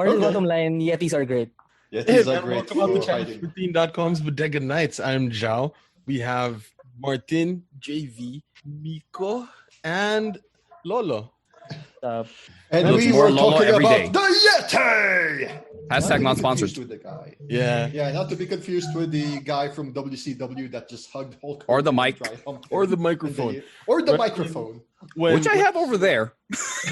Martin's bottom line, Yetis are great. Yetis are great. Welcome out to Chinese15.com's Bodega Nights. I'm Joao. We have Martin, JV, Miko, and Lolo. And we were talking about the Yeti! Hashtag not sponsored. With the guy. Yeah, not to be confused with the guy from WCW that just hugged Hulk or the mic, or the microphone, or the microphone, which I have over there.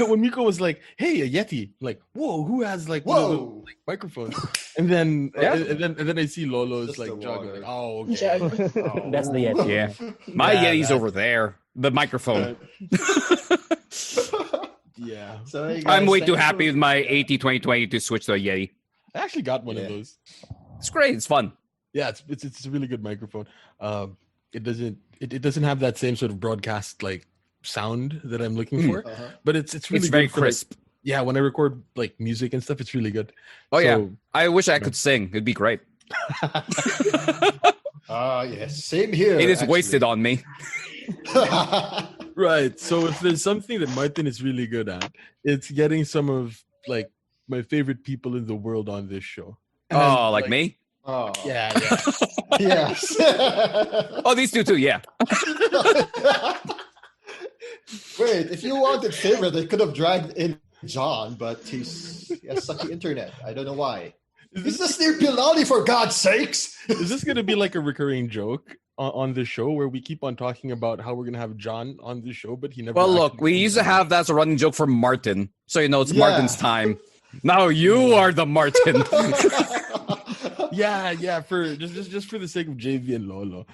When Miko was like, "Hey, a Yeti!" Like, whoa, who has like one of those microphones? And then, and then I see Lolo's just like jug. Like, oh, okay. That's the Yeti. Yeah, my Yeti's over there. The microphone. Yeah. So hey guys, I'm way too happy with my AT2020 to switch to a Yeti. I actually got one of those. It's great. It's fun. Yeah, it's a really good microphone. It doesn't have that same sort of broadcast like sound that I'm looking for, but it's really it's very good crisp. Yeah, when I record like music and stuff, it's really good. Oh yeah, I wish I could sing. It'd be great. Yes, same here. It is wasted on me. Right. So if there's something that Martin is really good at, it's getting some of like my favorite people in the world on this show. And like me? Oh. Yeah. Yes. Oh, these two too, yeah. Wait, if you wanted favorite, they could have dragged in John, but he has sucky internet. I don't know why. Is this near Pilani, for God's sakes? Is this going to be like a recurring joke on the show where we keep on talking about how we're going to have John on the show, but he never... Well, look, we used to have that as a running joke for Martin. So, it's Martin's time. Now you are the Martin. Yeah. For just for the sake of JV and Lolo,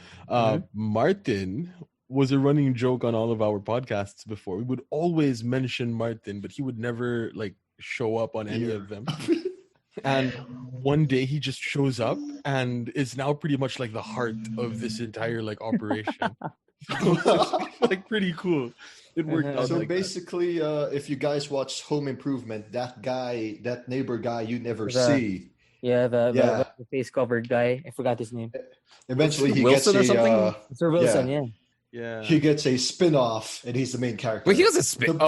Martin was a running joke on all of our podcasts before. We would always mention Martin, but he would never like show up on any of them. And one day he just shows up and is now pretty much like the heart of this entire like operation. So it's like pretty cool. It worked out. So like basically, if you guys watch Home Improvement, that neighbor guy you never see. Yeah, the face covered guy. I forgot his name. Eventually, he Wilson gets or something. Sir Wilson, yeah. He gets a spin-off, and he's the main character. Wait, he does a spin.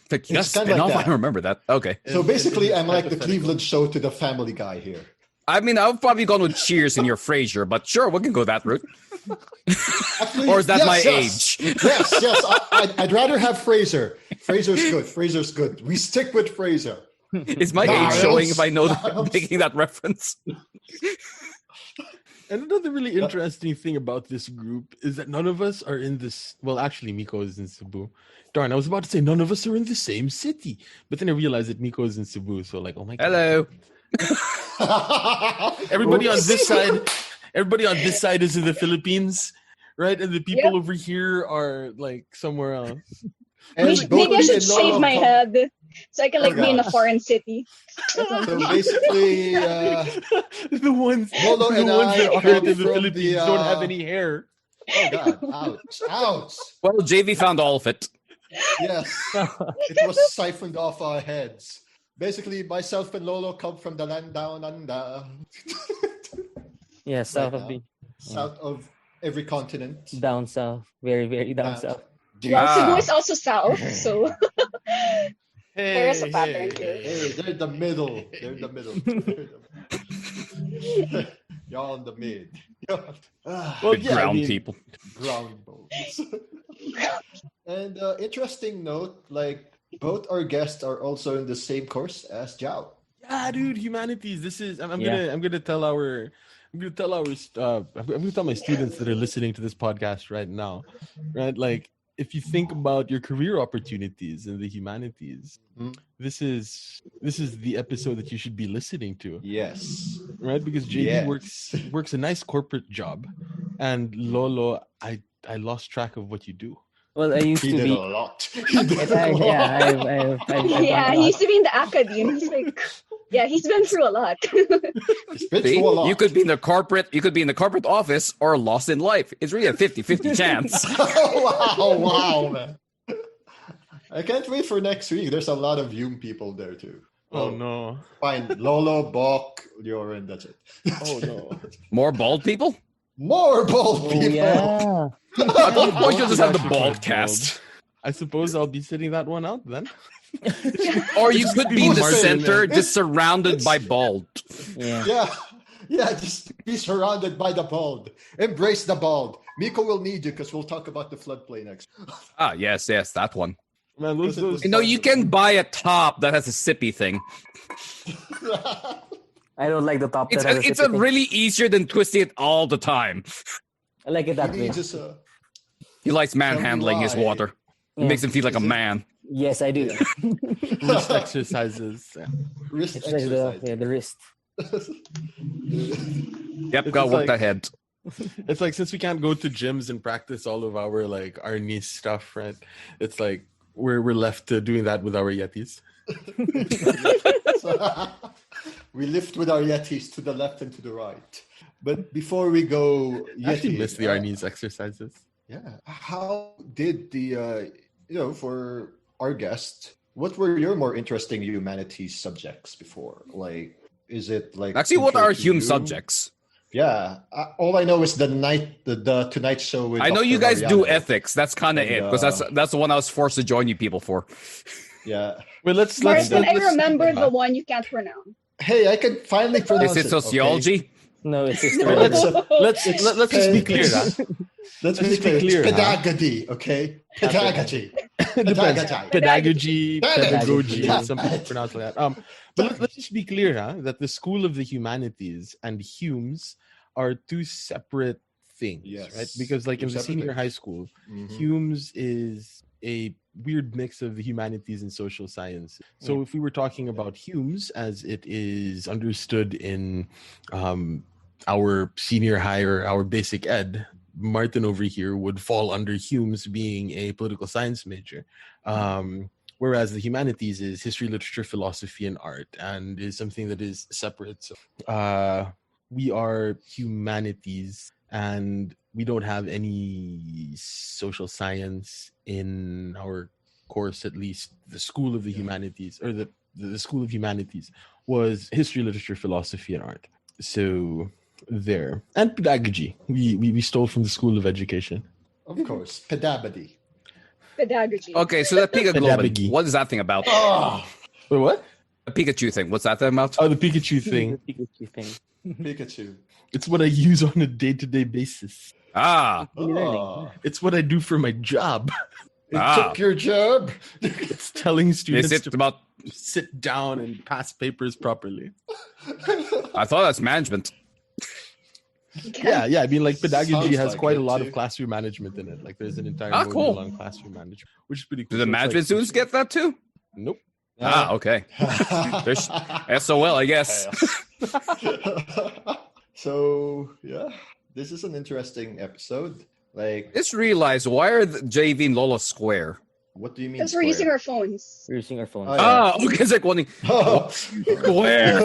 He does spin-off? I don't remember that. Okay. So basically, I'm like the Cleveland show to the Family Guy here. I mean, I've probably gone with Cheers in your Frasier, but sure, we can go that route. Actually, or is that my age? Yes. I'd rather have Frasier. Frasier's good. We stick with Frasier. Is my age showing if I know that, making that reference? And another really interesting thing about this group is that none of us are in this. Well, actually, Miko is in Cebu. Darn, I was about to say none of us are in the same city, but then I realized that Miko is in Cebu. So, like, oh my god. Hello. Everybody on this side is in the Philippines, right? And the people over here are like somewhere else. Maybe I should shave my head so I can be in a foreign city. So basically, the ones that aren't in the Philippines don't have any hair. Oh god! Ouch! Well, JV found all of it. Yes, it was siphoned off our heads. Basically, myself and Lolo come from the land down under. Yeah, south of every continent. Down south, very very down south. Well, Cebu is also south, so there is a pattern here. Hey, they're in the middle. Y'all in the mid. Ground people. Ground boats. And interesting note, like both our guests are also in the same course as Joao. Yeah, dude, humanities. This is I'm gonna tell my students that are listening to this podcast right now, right? Like, if you think about your career opportunities in the humanities, this is the episode that you should be listening to. Yes. Right? Because JD works a nice corporate job, and Lolo, I lost track of what you do. Well, I used to be a lot. He used to be in the academy. He's like, he's been through a lot. You could be in the corporate office or lost in life. It's really a 50-50 chance. wow, man. I can't wait for next week. There's a lot of Hume people there too. Oh no. Fine. Lolo, Bok, Yoren, that's it. Oh no. More bald people? More bald people. Yeah. At one point, you'll just have the bald cast. I suppose I'll be sitting that one out then. Or you could be in the Martin, center, man. just surrounded by bald. Yeah. Yeah, just be surrounded by the bald. Embrace the bald. Miko will need you because we'll talk about the floodplain next. Ah, yes, that one. Man, those You know, you can buy a top that has a sippy thing. I don't like the top. It's that has it's a a really easier than twisting it all the time. I like it that way. He likes Tell me manhandling his why. water. It Yeah. makes him feel like a man. Yes, I do. wrist exercises. Yeah. Wrist It's like exercise. the wrist. Yep, It's gotta just work like- that head. It's like since we can't go to gyms and practice all of our niche stuff, right? It's like we're left to doing that with our Yetis. We lift with our Yetis to the left and to the right. But before we go, I actually Yeti, miss the Arnis exercises. Yeah. How did for our guest, what were your more interesting humanities subjects before? Like, is it like Actually, what are intro to human you? subjects? Yeah, all I know is the Tonight Show. With I know you Dr. guys do Mariano. ethics. That's kind of And, it, because that's the one I was forced to join you people for. Yeah. Well, let's Martin, I let's- remember the one you can't pronounce. Hey, I can finally pronounce Is it sociology? No, it's just Well, let's It's let's just be clear. Huh? Let's Let's be be clear. clear, It's huh? pedagogy, okay? Pedagogy. It depends. Pedagogy. Pedagogy. Yeah. Some people pronounce it like that. But let's just be clear, huh? That the School of the Humanities and Humes are two separate things, Yes. right? Because like Two in the separate senior things. high school, Mhm. Humes is a weird mix of the humanities and social science. So if we were talking about Humes as it is understood in our senior high or our basic ed, Martin over here would fall under Humes being a political science major. Whereas the humanities is history, literature, philosophy, and art, and is something that is separate. So, we are humanities, and we don't have any social science in our course. At least the School of the Humanities, or the School of Humanities, was history, literature, philosophy, and art. So there, and pedagogy. We stole from the School of Education. Of course, pedagogy. Pedagogy. Okay, so that Pikachu, Pedagogy. what is that thing about? Oh, Wait, what? The Pikachu thing, what's that thing about? Oh, the Pikachu thing. Pikachu thing. Pikachu. It's what I use on a day-to-day basis. Ah, Oh, It's what I do for my job. it Ah. took your job. It's telling students is it to about? sit down and pass papers properly. I thought that's management. Yeah. I mean, like pedagogy Sounds has like quite a it, lot too. of classroom management in it. Like there's an entire Ah, module cool. on classroom management, which is pretty Do cool. the So it's management like- students get that too? Nope. Ah, okay. There's SOL, I guess. So yeah, this is an interesting episode. Like, Just realized, why are the JV and Lola square? what do you mean? Because we're using square? our phones. We're using our phones. Oh, yeah. Ah, okay, it's like wondering, Oh. square.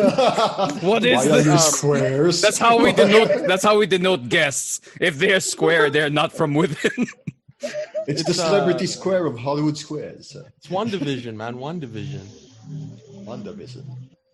What is Why are this? you squares? That's how we denote. That's how we denote guests. If they're square, they're not from within. It's the celebrity square of Hollywood squares. It's WandaVision, man. WandaVision. WandaVision.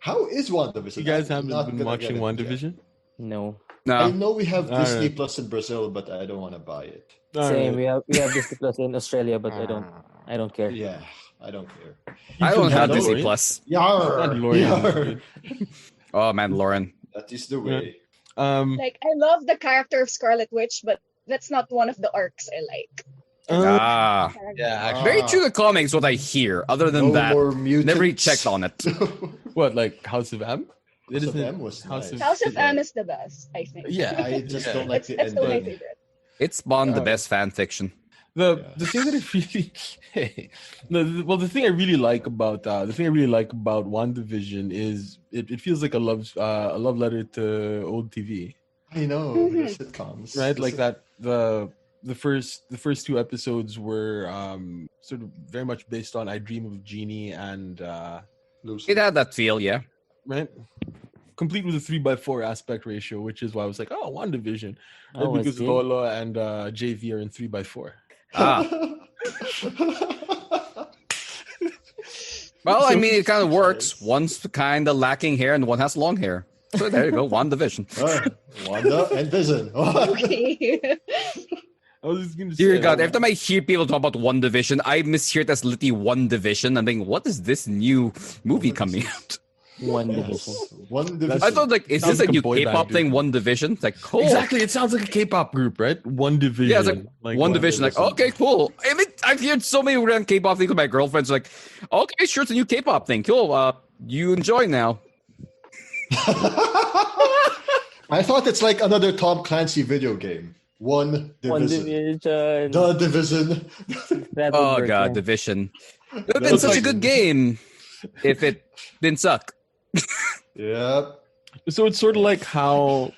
How is WandaVision? You guys I'm haven't not been gonna watching get it yet. WandaVision? No. I No, know we have All Disney right. Plus in Brazil, but I don't want to buy it. Same. We have Disney Plus in Australia, but I don't care. Yeah, I don't care. I don't have Mandalorian. Disney Plus. Yar! Mandalorian. Yar! Oh man, Lauren. That is the way. Like, I love the character of Scarlet Witch, but that's not one of the arcs I like. Ah, yeah, actually. very true to comics. What I hear. Other than No that, more mutants. never really checked on it. What, like House of M? House of isn't- M was nice. House of M is the best, I think. Yeah, I just yeah. don't like the It's still my ending. favorite. It's Bond, the best fan fiction. The thing that I really the thing I really like about WandaVision is it feels like a love letter to old TV, I know Mhm. the sitcoms, right? The Like sit- that the first two episodes were sort of very much based on I Dream of Jeannie and Lucy. It had that feel, yeah. right, complete with a 3:4 aspect ratio, which is why I was like, oh, WandaVision, right? Oh, I Because see. Lola and JV are in 3:4. Ah, well, I mean, it kind of works. One's kind of lacking hair, and one has long hair. So there you go, one division. Wanda and Vision. Okay. I was just gonna Dear say, God, every time I hear people talk about One Division, I mishear it as literally One Division. I'm thinking, what is this new movie coming out? One division. One division. I thought, like, is Sounds this like a a new boy band, K-pop dude. thing? One Division? It's like, cool. exactly. It sounds like a K-pop group, right? One Division. Yeah, it's like One Division. Like, okay, cool. I mean, I've heard so many random K-pop things with my girlfriends. Like, okay, sure, it's a new K-pop thing. Cool. You enjoy now. I thought it's like another Tom Clancy video game. One division. One division. The division. That would Oh work, God, yeah. Division. It would have been was such a like- good game if it didn't suck. Yep. So it's sort of like how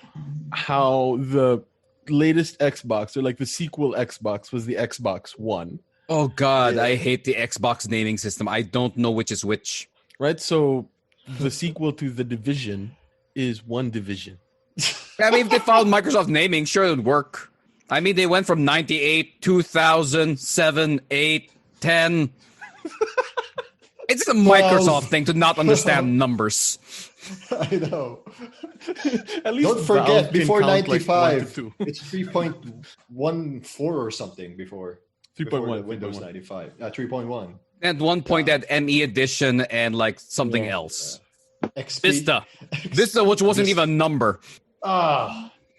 the latest Xbox or like the sequel Xbox was the Xbox One, Oh God, Yeah. I hate the Xbox naming system. I don't know which is which. right? So the sequel to the Division is One Division. I mean, if they followed Microsoft naming, sure it would work. I mean, they went from 98, 2000, 7, 8, 10. It's a Microsoft thing to not understand numbers. I know. At least Don't forget, Valve can before count, like, 95, 1 to 2. it's 3.14 or something before. Before 3.1 the Windows 3.1. 95. 3.1. At one point, they had ME Edition and like something Yeah. else. XP. Vista. Vista, which wasn't Vista. even a number.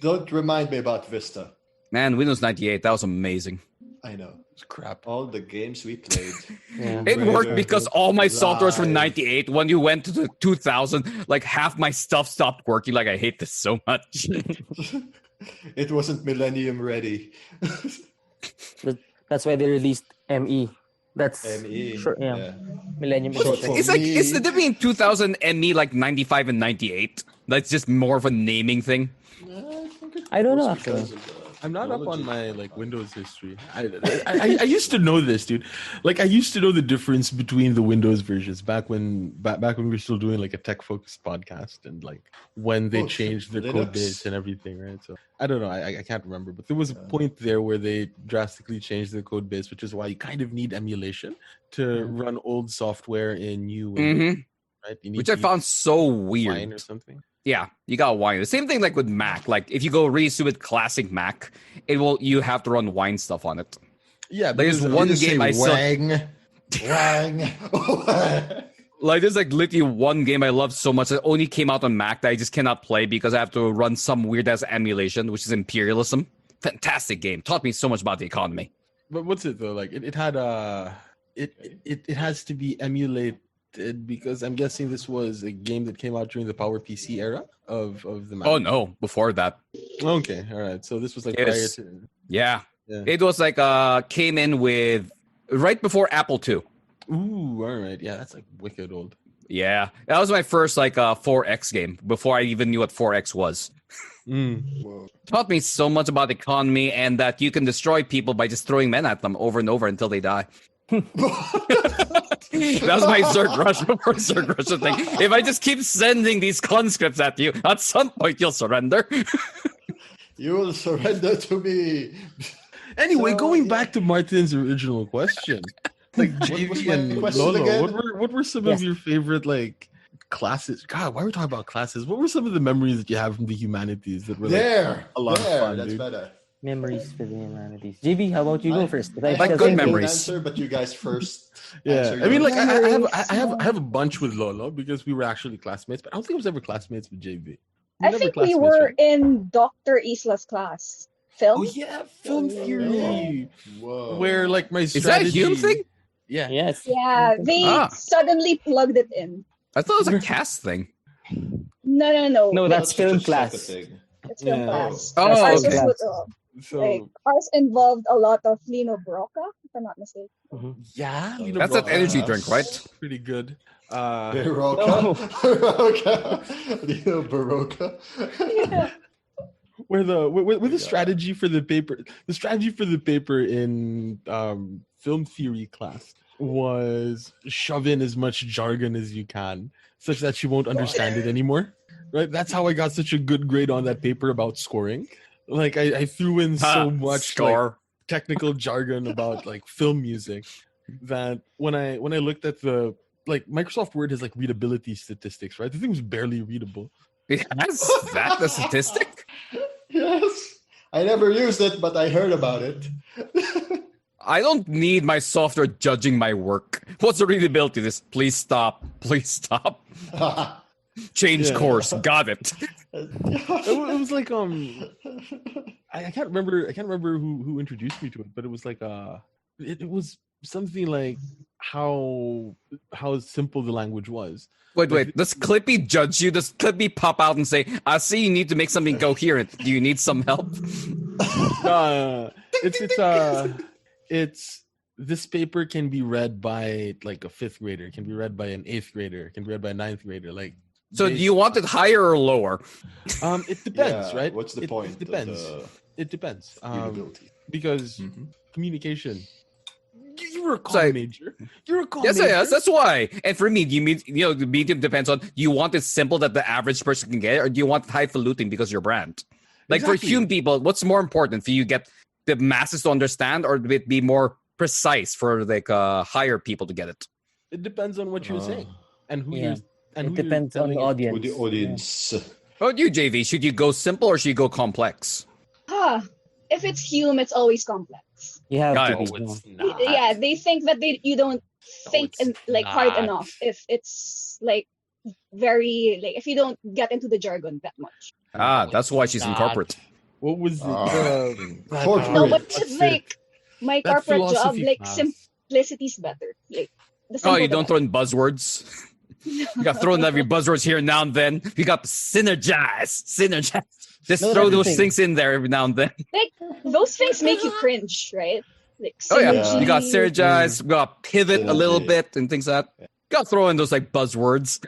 Don't remind me about Vista. Man, Windows 98, that was amazing. I know. It's crap. All the games we played. Yeah. It worked because all my software was from Live. 98. When you went to the 2000, like half my stuff stopped working. Like, I hate this so much. It wasn't Millennium ready. That's why they released ME. That's ME. Sure, yeah. Yeah. Millennium Short Edition. form. It's like, me- it's the difference between 2000 and me, like 95 and 98. That's just more of a naming thing. I don't know, Works actually. because of the I'm not up on technology. my like Windows history. I used to know this, dude. Like I used to know the difference between the Windows versions back when we were still doing like a tech focused podcast and like when they Oh, changed their Linux. code base and everything, right? So I don't know. I can't remember, but there was a point there where they drastically changed the code base, which is why you kind of need emulation to run old software in new Windows, right? You need Which I to found so use weird. Wine or something. Yeah, you got wine. The same thing like with Mac. Like if you go really stupid classic Mac, you have to run wine stuff on it. Yeah, There's because, one You just game say I saw. Wang. Wang. Like there's like literally one game I love so much that only came out on Mac that I just cannot play because I have to run some weird ass emulation, which is Imperialism. Fantastic game. Taught me so much about the economy. But what's it though? Like it had it has to be emulated because I'm guessing this was a game that came out during the Power PC era of the Mac. Oh no, before that. Okay, all right. So this was like Yes. prior to. Yeah. Yeah. It was like came in with right before Apple II. Ooh, all right. Yeah, that's like wicked old. Yeah. That was my first like 4X game before I even knew what 4X was. Whoa. Taught me so much about the economy and that you can destroy people by just throwing men at them over and over until they die. That was my Zerg Rush before Zerg Rush thing. If I just keep sending these conscripts at you, at some point you'll surrender. You will surrender to me. Anyway, So, going yeah. back to Martin's original question, like was JV my and question Lolo, again? what were some Yes. of your favorite like classes? God, why are we talking about classes? What were some of the memories that you have from the humanities that were like There. a lot of there. fun, That's dude. better. Memories for the humanities. JV, how about you go first? I Like have good a memories. Answer, but you guys first. Yeah, answer I mean, yours. like I have a bunch with Lolo because we were actually classmates, but I don't think I was ever classmates with JV. We I never think we classmates, were right? in Dr. Isla's class. Film? Oh yeah, film theory, Whoa. where like my Is that a strategy. Hume thing? Yeah, Yes. Yeah, they Ah. suddenly plugged it in. I thought it was a cast thing. No. No, that's film just like a class. thing. It's film Yeah. class. Oh, Ours okay. was So like ours involved a lot of Lino Broca, if I'm not mistaken. yeah, Oh, Lino That's that Broca, energy drink, right? pretty good. Baroka. No. Baroka. Leo Baroka. Yeah. Where the Yeah. strategy for the paper in film theory class was shove in as much jargon as you can such that you won't understand it anymore, right? That's how I got such a good grade on that paper about scoring. Like I threw in so much like, score. technical jargon about like film music that when I looked at the like Microsoft Word has like readability statistics, right? The thing was barely readable. It has that the statistic? Yes. I never used it, but I heard about it. I don't need my software judging my work. What's the readability of this? Please stop. Please stop. Change Yeah. course. Got it. It was like I can't remember who introduced me to it, but it was like it was something like how simple the language was. Wait. Does Clippy judge you? Does Clippy pop out and say, "I see you need to make something coherent. Do you need some help?" It's this paper can be read by like a 5th grader, it can be read by an 8th grader, it can be read by a 9th grader. Like, So do you want it higher or lower? It depends, Yeah, right? what's the point? It depends. It depends. Readability. Because communication. You're a comm So- major. You're a comm Yes, major. yes, that's why. And for me, do you mean the medium depends on, do you want it simple that the average person can get it, or do you want it highfalutin because you're brand? Like for Exactly. human people, what's more important for you? Get the masses to understand, or it be more precise for like higher people to get it? It depends on what you're saying and who Yeah. you're and It who you're depends on telling the it to. audience. With the audience. How about you, JV? Should you go simple or should you go complex? If it's Hume, it's always complex. You have Got to it. be. No, no. it's not. Yeah, they think that you don't think it's hard not. enough if it's like very like if you don't get into the jargon that much. That's why she's in not. corporate. What was it? Corporate. No, but What's it's like my That corporate job, philosophy like class. simplicity's better. Like the Oh, simple you the don't throw in buzzwords? You got thrown every buzzwords here and now and then. You got synergize. Just No, throw that's the those thing. things in there every now and then. like those things make you cringe, right? Like Oh yeah, Yeah. you got synergy. synergize, you got pivot a little Synergy. bit and things like that. You got to throw in those like buzzwords.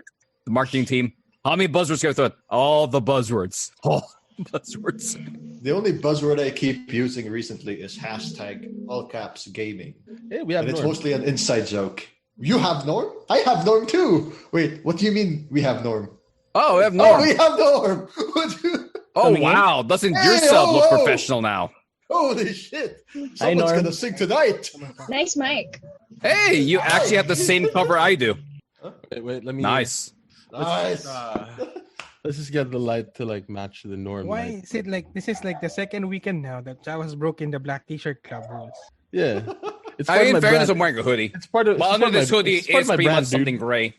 The marketing team. How many buzzwords can I throw in? All the buzzwords. Oh, buzzwords. The only buzzword I keep using recently is hashtag all caps gaming. Hey, we have And it's Norm. mostly an inside joke. You have Norm? I have Norm too. Wait, what do you mean we have Norm? Oh, we have Oh, Norm. we have Norm. What do you- Oh Coming in? wow, doesn't Hey, yourself look oh, oh. professional now? Holy shit. Hi, Someone's Norm. gonna sing tonight. Nice mic. Hey, you actually have the same cover I do. Wait, let me. Nice. Nice. Let's just get the light to like match the Norm. Why light. is it like this is like the second weekend now that Joao has broken the black t-shirt club rules? Yeah. It's I part mean, of in my fairness, brand. I'm wearing a hoodie. It's part of. Well, it's under part of this my- hoodie, it's part it's of my pretty brand, much something dude. gray.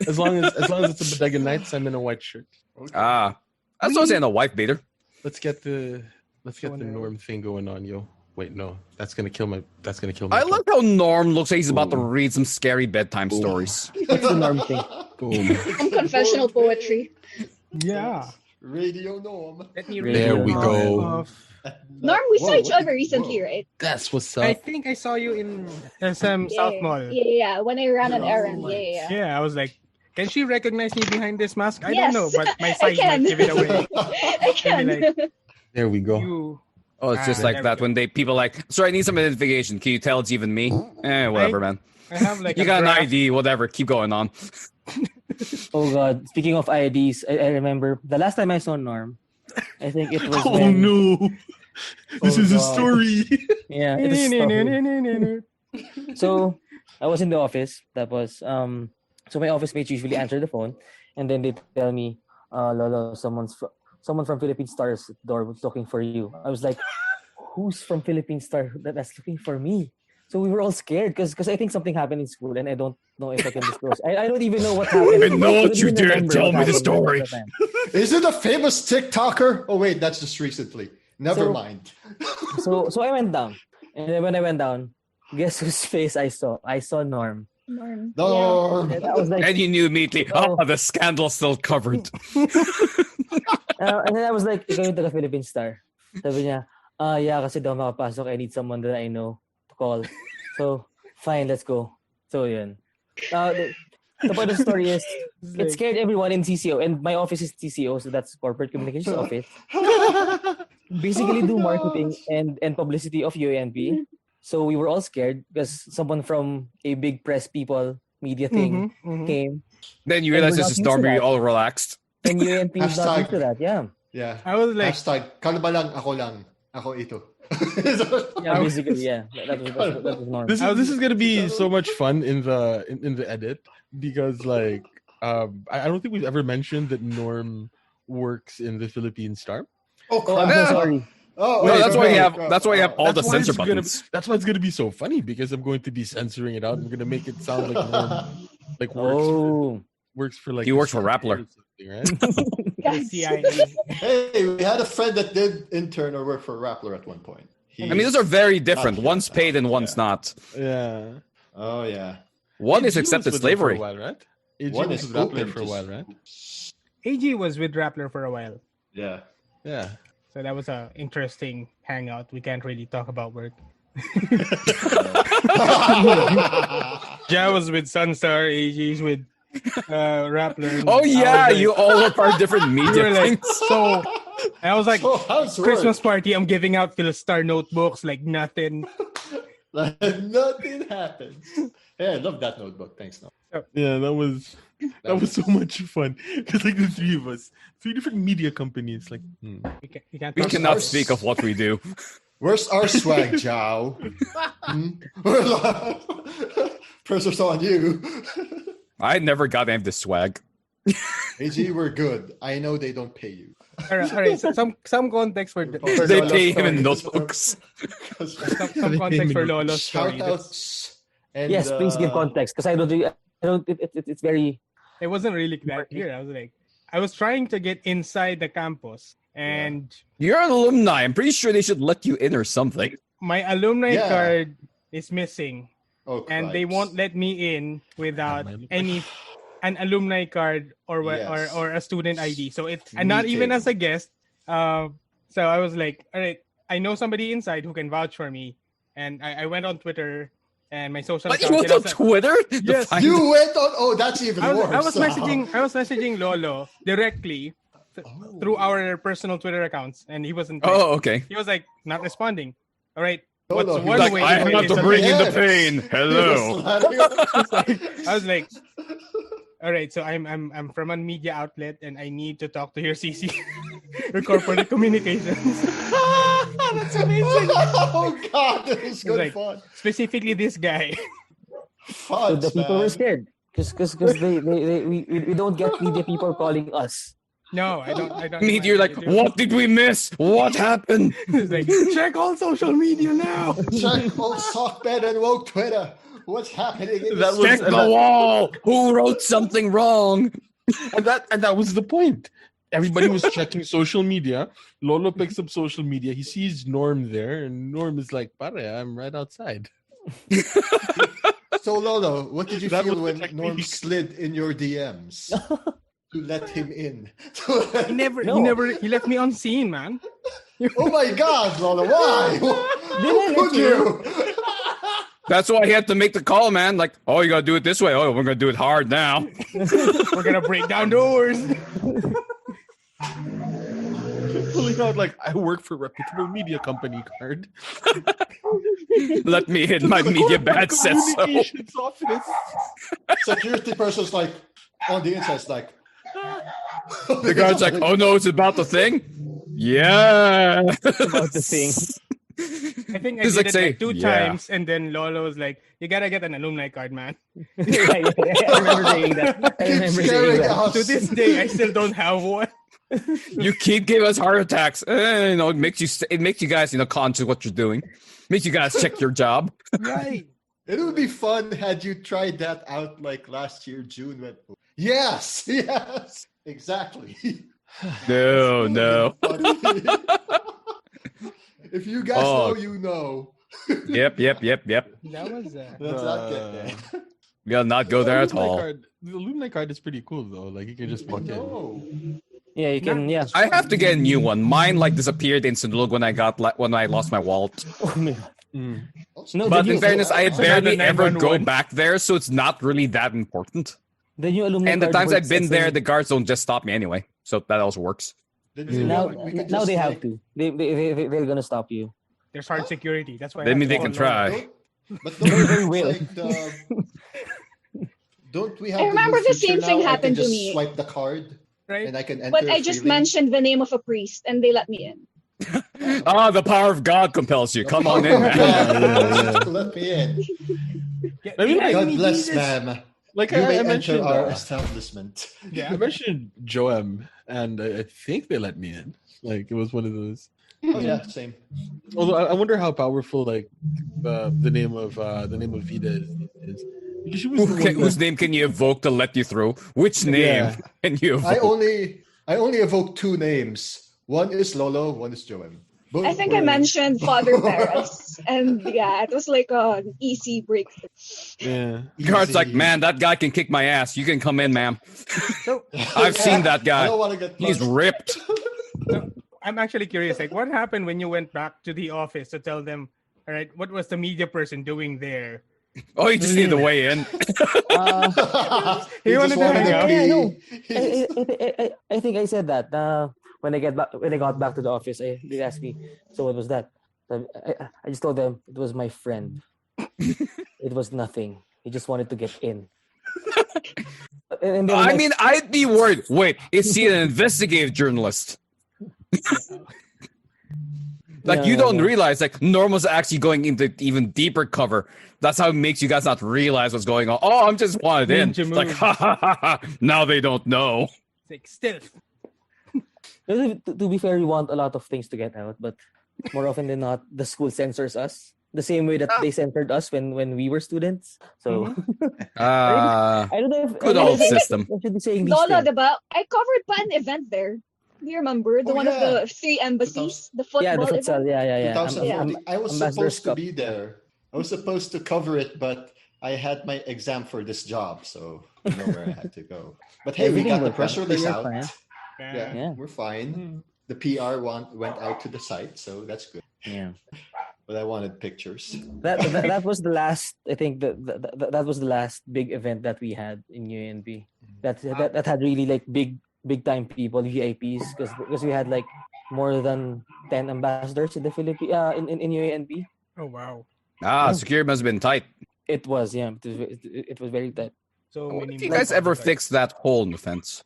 As long as it's a Bodega Nights, I'm in a white shirt. That's what I'm saying, a wife beater. Let's get the Norm thing going on, yo. Wait, no, that's gonna kill my. I love how Norm looks like he's about to read some scary bedtime stories. What's the Norm thing? Boom. Some confessional poetry. Yeah. Radio Norm. Let me There read we you go. of- Norm, we saw Whoa, each what other the- recently, whoa. right? That's what's I up. think I saw you in SM South Mall. Yeah, when I ran an Oh errand. my Yeah. Yeah, I was like, can she recognize me behind this mask? I Yes, don't know, but my I size can. might give it away. I can. Maybe There we go. You, Oh, it's just Ah, like there that we when people like, sorry, I need some identification. Can you tell it's even me? Whatever, man. I have like You a got an graph. ID, whatever. Keep going on. Oh God! Speaking of IDs, I remember the last time I saw Norm. I think it was Oh when. no! This Oh, is a God. story. Yeah, it is. story. So I was in the office. That was So my office mates usually answer the phone, and then they tell me, "Lolo, someone from Philippine Star's door was looking for you." I was like, "Who's from Philippine Star that's looking for me?" So we were all scared because I think something happened in school, and I don't know if I can disclose. I don't even know what happened. I know what don't you even did. remember Tell what me the happened story. at the time. Is it a famous TikToker? Oh wait, that's just recently. Never So- mind. So I went down, and then when I went down, guess whose face I saw? I saw Norm. Norm. Norm. And I was like, And you knew immediately, Oh. the scandal's still covered. and then I was like, ikaw yung taga-Philippine Star. Sabi niya, yeah, kasi daw makapasok, I need someone that I know to call. So, fine, let's go. So, yun. The point of the story is, it scared everyone in CCO, and my office is CCO, so that's Corporate Communications Office. Basically do marketing and publicity of UANP. So we were all scared because someone from a big press people media thing came. Then you And realize we're it's not just used to Norm, that. you're all relaxed. And UANP is not Hashtag. used to that, yeah. Yeah. I was like, Hashtag, kalma lang, ako ito. Yeah, basically, yeah. That was normal. This is gonna be so much fun in the edit because like I don't think we've ever mentioned that Norm works in the Philippine Star. Oh, Oh, I'm crap. so sorry. Oh, No, wait, that's why you have. no. That's why you have all the That's why censor it's gonna- buttons. That's why it's gonna be so funny because I'm going to be censoring it out. I'm gonna make it sound like like Oh. works for like He works for CIA Rappler. or something, right? The Guys. CIA. Hey, we had a friend that did intern or work for Rappler at one point. I mean, those are very different. Not One's yet, paid and one's yeah. not. Yeah. Oh yeah. One AG is was accepted with them for slavery. a while, right? AG One was is with Rappler open for a to- while, right? AG was with Rappler for a while. Yeah. Yeah. So that was a interesting hangout. We can't really talk about work. Ja was with Sunstar, AG's with Rappler. and Oh I was yeah, like- you all are part of different we media were like, things. so and I was like, So how's Christmas work? party, I'm giving out Philstar notebooks like nothing. Like, nothing happens. Hey, I love that notebook. Thanks, no. Yeah, that was so much fun. Because like the three of us, three different media companies, like You can't We talk cannot about- speak of what we do. Where's our swag, Joao? Pressure's on you. I never got any of this swag. AG, we're good. I know they don't pay you. all right. So some context for the, For They Lolo's pay him in story. notebooks. some context for Lolo's story. Shout outs. And, Yes, please give context because I don't. It's very. It wasn't really that clear. I was trying to get inside the campus, and You're an alumni. I'm pretty sure they should let you in or something. my alumni Yeah. card is missing, Oh, and they cripes. won't let me in without an alumni card or Yes. or a student ID. So it's and Me not even too. as a guest. So I was like, all right, I know somebody inside who can vouch for me, and I went on Twitter and my social But you account. went and I on was like- Twitter? to Yes. find- You went on. Oh, that's even worse. I was messaging Lolo directly through our personal Twitter accounts, and he wasn't. Oh, okay. He was like not responding. All right. Lolo, What's he one was Like, way? I to have get to in bring in the Yes. pain. Hello. I was like, all right. So I'm from a media outlet, and I need to talk to your CC, your corporate communications. That's amazing. Oh God, this is good Like- fun. Specifically, this guy. Fun. So the people were scared because we don't get media people calling us. No, I don't. Me, you're like, what did we miss? What happened? It's like, check all social media now. Check old Sockbed and woke Twitter. What's happening? In That this was- Check system? the wall. Who wrote something wrong? and that was the point. Everybody was checking social media. Lolo picks up social media. He sees Norm there, and Norm is like, "Pare, I'm right outside." So Lolo, what did you That feel was when the technique. Norm slid in your DMs to let him in? He left me unseen, man. Oh my God, Lolo, why? Who could you? That's why he had to make the call, man. Like, oh, you gotta do it this way. Oh, we're gonna do it hard now. We're gonna break down doors. Pulling out like, "I work for a reputable media company" card. Let me in. My media badge says so. Communications office. Security person's like on the inside, it's like The guard's like, oh no, it's about the thing? Yeah. About the thing. I think I Just did like it say, like 2 yeah. times, and then Lolo was like, "You gotta get an alumni card, man." I remember saying that. I remember saying scaring that. us. To this day, I still don't have one. You keep giving us heart attacks. It makes you guys, conscious of what you're doing. Makes you guys check your job. Right. It would be fun had you tried that out like last year, June. When yes, exactly. No. If you guys Oh. know, you know. Yep. That was Let's not get there. We gotta not go there at Alumni all. card- the alumni card is pretty cool though. Like, you can just walk in. No. Yeah, you can. Yeah. I have to get a new one. Mine disappeared instantly when I lost my wallet. Oh my God. Mm. No, But the in new, fairness, I Also barely not the ever go 911. back there, so it's not really that important. the new alumni And the card times I've works been as there, a- the guards don't just stop me anyway. So that also works. Then now we could now just, they have like, to. They're gonna stop you. There's hard security. That's why. They I mean have they to can call Lolo. try. But They will. don't we have? I the new remember the feature same thing now? I can happened to just me. Swipe the card Right. and I can enter. But I just freely. mentioned the name of a priest, and they let me in. Ah, the power of God compels you. Come on in, man. Let me in. Get- I mean, get God me, bless, Jesus. ma'am. Like You may I enter mentioned, our establishment. Yeah. I mentioned Joam, and I think they let me in. Like, it was one of those. Oh yeah, same. Although I wonder how powerful like the name of Vida is. Because she was the Okay, one whose that, name can you evoke to let you through? Which name Yeah. can you I evoke? only evoke two names. One is Lolo, one is Joem. I think I mentioned Father Perez, and yeah, it was like an easy breakthrough. yeah. Guard's like, Easy. man, that guy can kick my ass. You can come in, ma'am. So, I've seen that guy. I don't want to get He's punched. ripped. so I'm actually curious. Like, what happened when you went back to the office to tell them? All right, what was the media person doing there? Oh, you just need to weigh in. He You just wanted to wanted hang out? to Yeah, I know. pee. I think I said that when I got back to the office. They asked me, so what was that? I just told them it was my friend. It was nothing. He just wanted to get in. And they were I like, mean, I'd be worried. Wait, is he an investigative journalist? Like, you don't realize, like, Normal's actually going into even deeper cover. That's how it makes you guys not realize what's going on. Oh, I'm just wanted in. Ninja It's like, move. ha, ha, ha, ha. Now they don't know. It's like stealth. to be fair, we want a lot of things to get out, but more often than not, the school censors us the same way that they censored us when we were students. So I don't know if Good I old should- system. I should be saying these Lolo, things. diba? I covered pa an event there. Do you remember the Oh, one of yeah. the 3 embassies, the football Yeah, the futsal. event? Yeah. 2014. I was Ambassador's supposed to Cup. be there. I was supposed to cover it, but I had my exam for this job, so I know where I had to go. But hey, we Everything got the worked out, press so release you're out. fine. Yeah, Yeah. we're fine. The PR went out to the site, so that's good. Yeah. But I wanted pictures. That was the last. I think that was the last big event that we had in UNB. That had really like big time people, VIPs, because we had like more than 10 ambassadors in the Philippines in UNB. Oh wow. Security must have been tight. It was it was very tight. So What many. if you guys ever fixed that hole in the fence?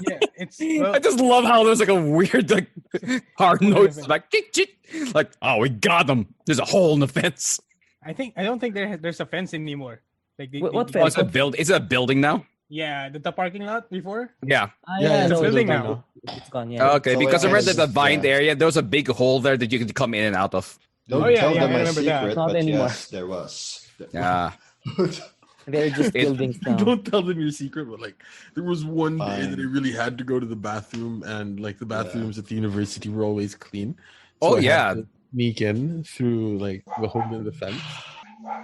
Yeah, it's well, I just love how there's like a weird like hard noise like chick, chick. Like, oh, we got them. There's a hole in the fence. I don't think there's a fence anymore. Like What Oh, fence? is it a building now? Yeah, the parking lot before. Yeah. Yeah, it's a no, building it's now. It's gone. Yeah. Okay, So because I it read is, that the Vine yeah. area, there was a big hole there that you could come in and out of. Don't Oh, yeah, tell yeah, them I my remember that. secret, Not but anymore. yes, there was. Yeah. They're just buildings now. Don't tell them your secret, but like there was one day Fine. that I really had to go to the bathroom, and like the bathrooms at the university were always clean. Oh, I had yeah. to sneak in through like the hole in the fence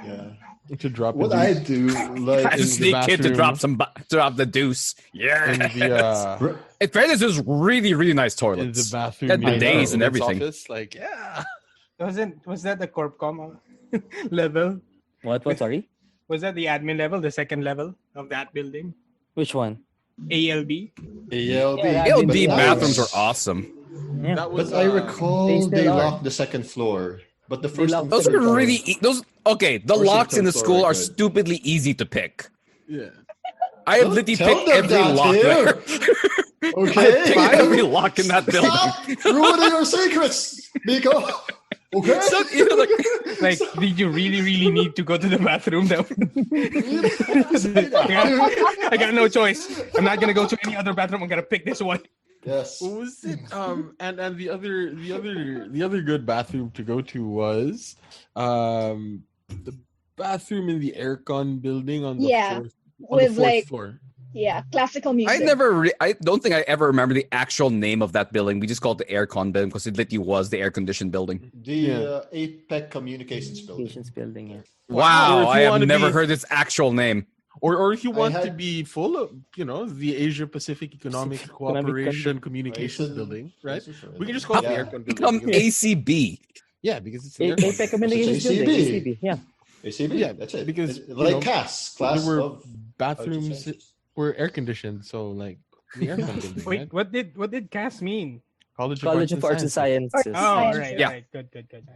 Yeah. to drop What in I the, do, I like, had to in the sneak in to bathroom. drop the deuce. Yeah. in the In fairness, there's really, really nice in the toilets. bathroom Had near the bidets and president's everything. office, like yeah. Was that the corpcom level? What? Sorry. Was that the admin level, the second level of that building? Which one? ALB. ALB. Yeah, ALB But that bathrooms was- are awesome. Yeah. That was But I They recall still they are. locked the second floor. But the first locked and Those second are floor- really those. Okay, the First and locks in the third floor school are are good. stupidly easy to pick. yeah. I have Don't literally tell picked them every that lock here. there. Okay. Pick every lock in that building. Stop ruining your secrets, Nico. Okay. So, you know, Like, did you really need to go to the bathroom? Though? I got no choice. I'm not gonna go to any other bathroom. I'm gonna pick this one. Yes. What was it? And the other good bathroom to go to was the bathroom in the aircon building on the Yeah, fourth, with, like, floor. Yeah, classical music. I don't think I ever remember the actual name of that building. We just called it the aircon building because it literally was the air conditioned building. The APEC Communications Building. Patients building. Yeah. Wow, Or if you I have wanna never be- heard its actual name. Or if you want to had- be full of, the Asia Pacific Economic Cooperation Communications Right. Building, right? Yes, We can just call it the Yeah. aircon building. Become because- ACB. yeah, because it's the aircon APEC building. Communications ACB. Building. ACB. Yeah. ACB. Yeah, That's it. because, It's you like know, class There were of bathrooms sciences. were air conditioned, so like the aircon building. Wait, right? what did CAS mean? College College of Arts and Sciences. Arts Oh, and all Sciences. right, Yeah. all right, good.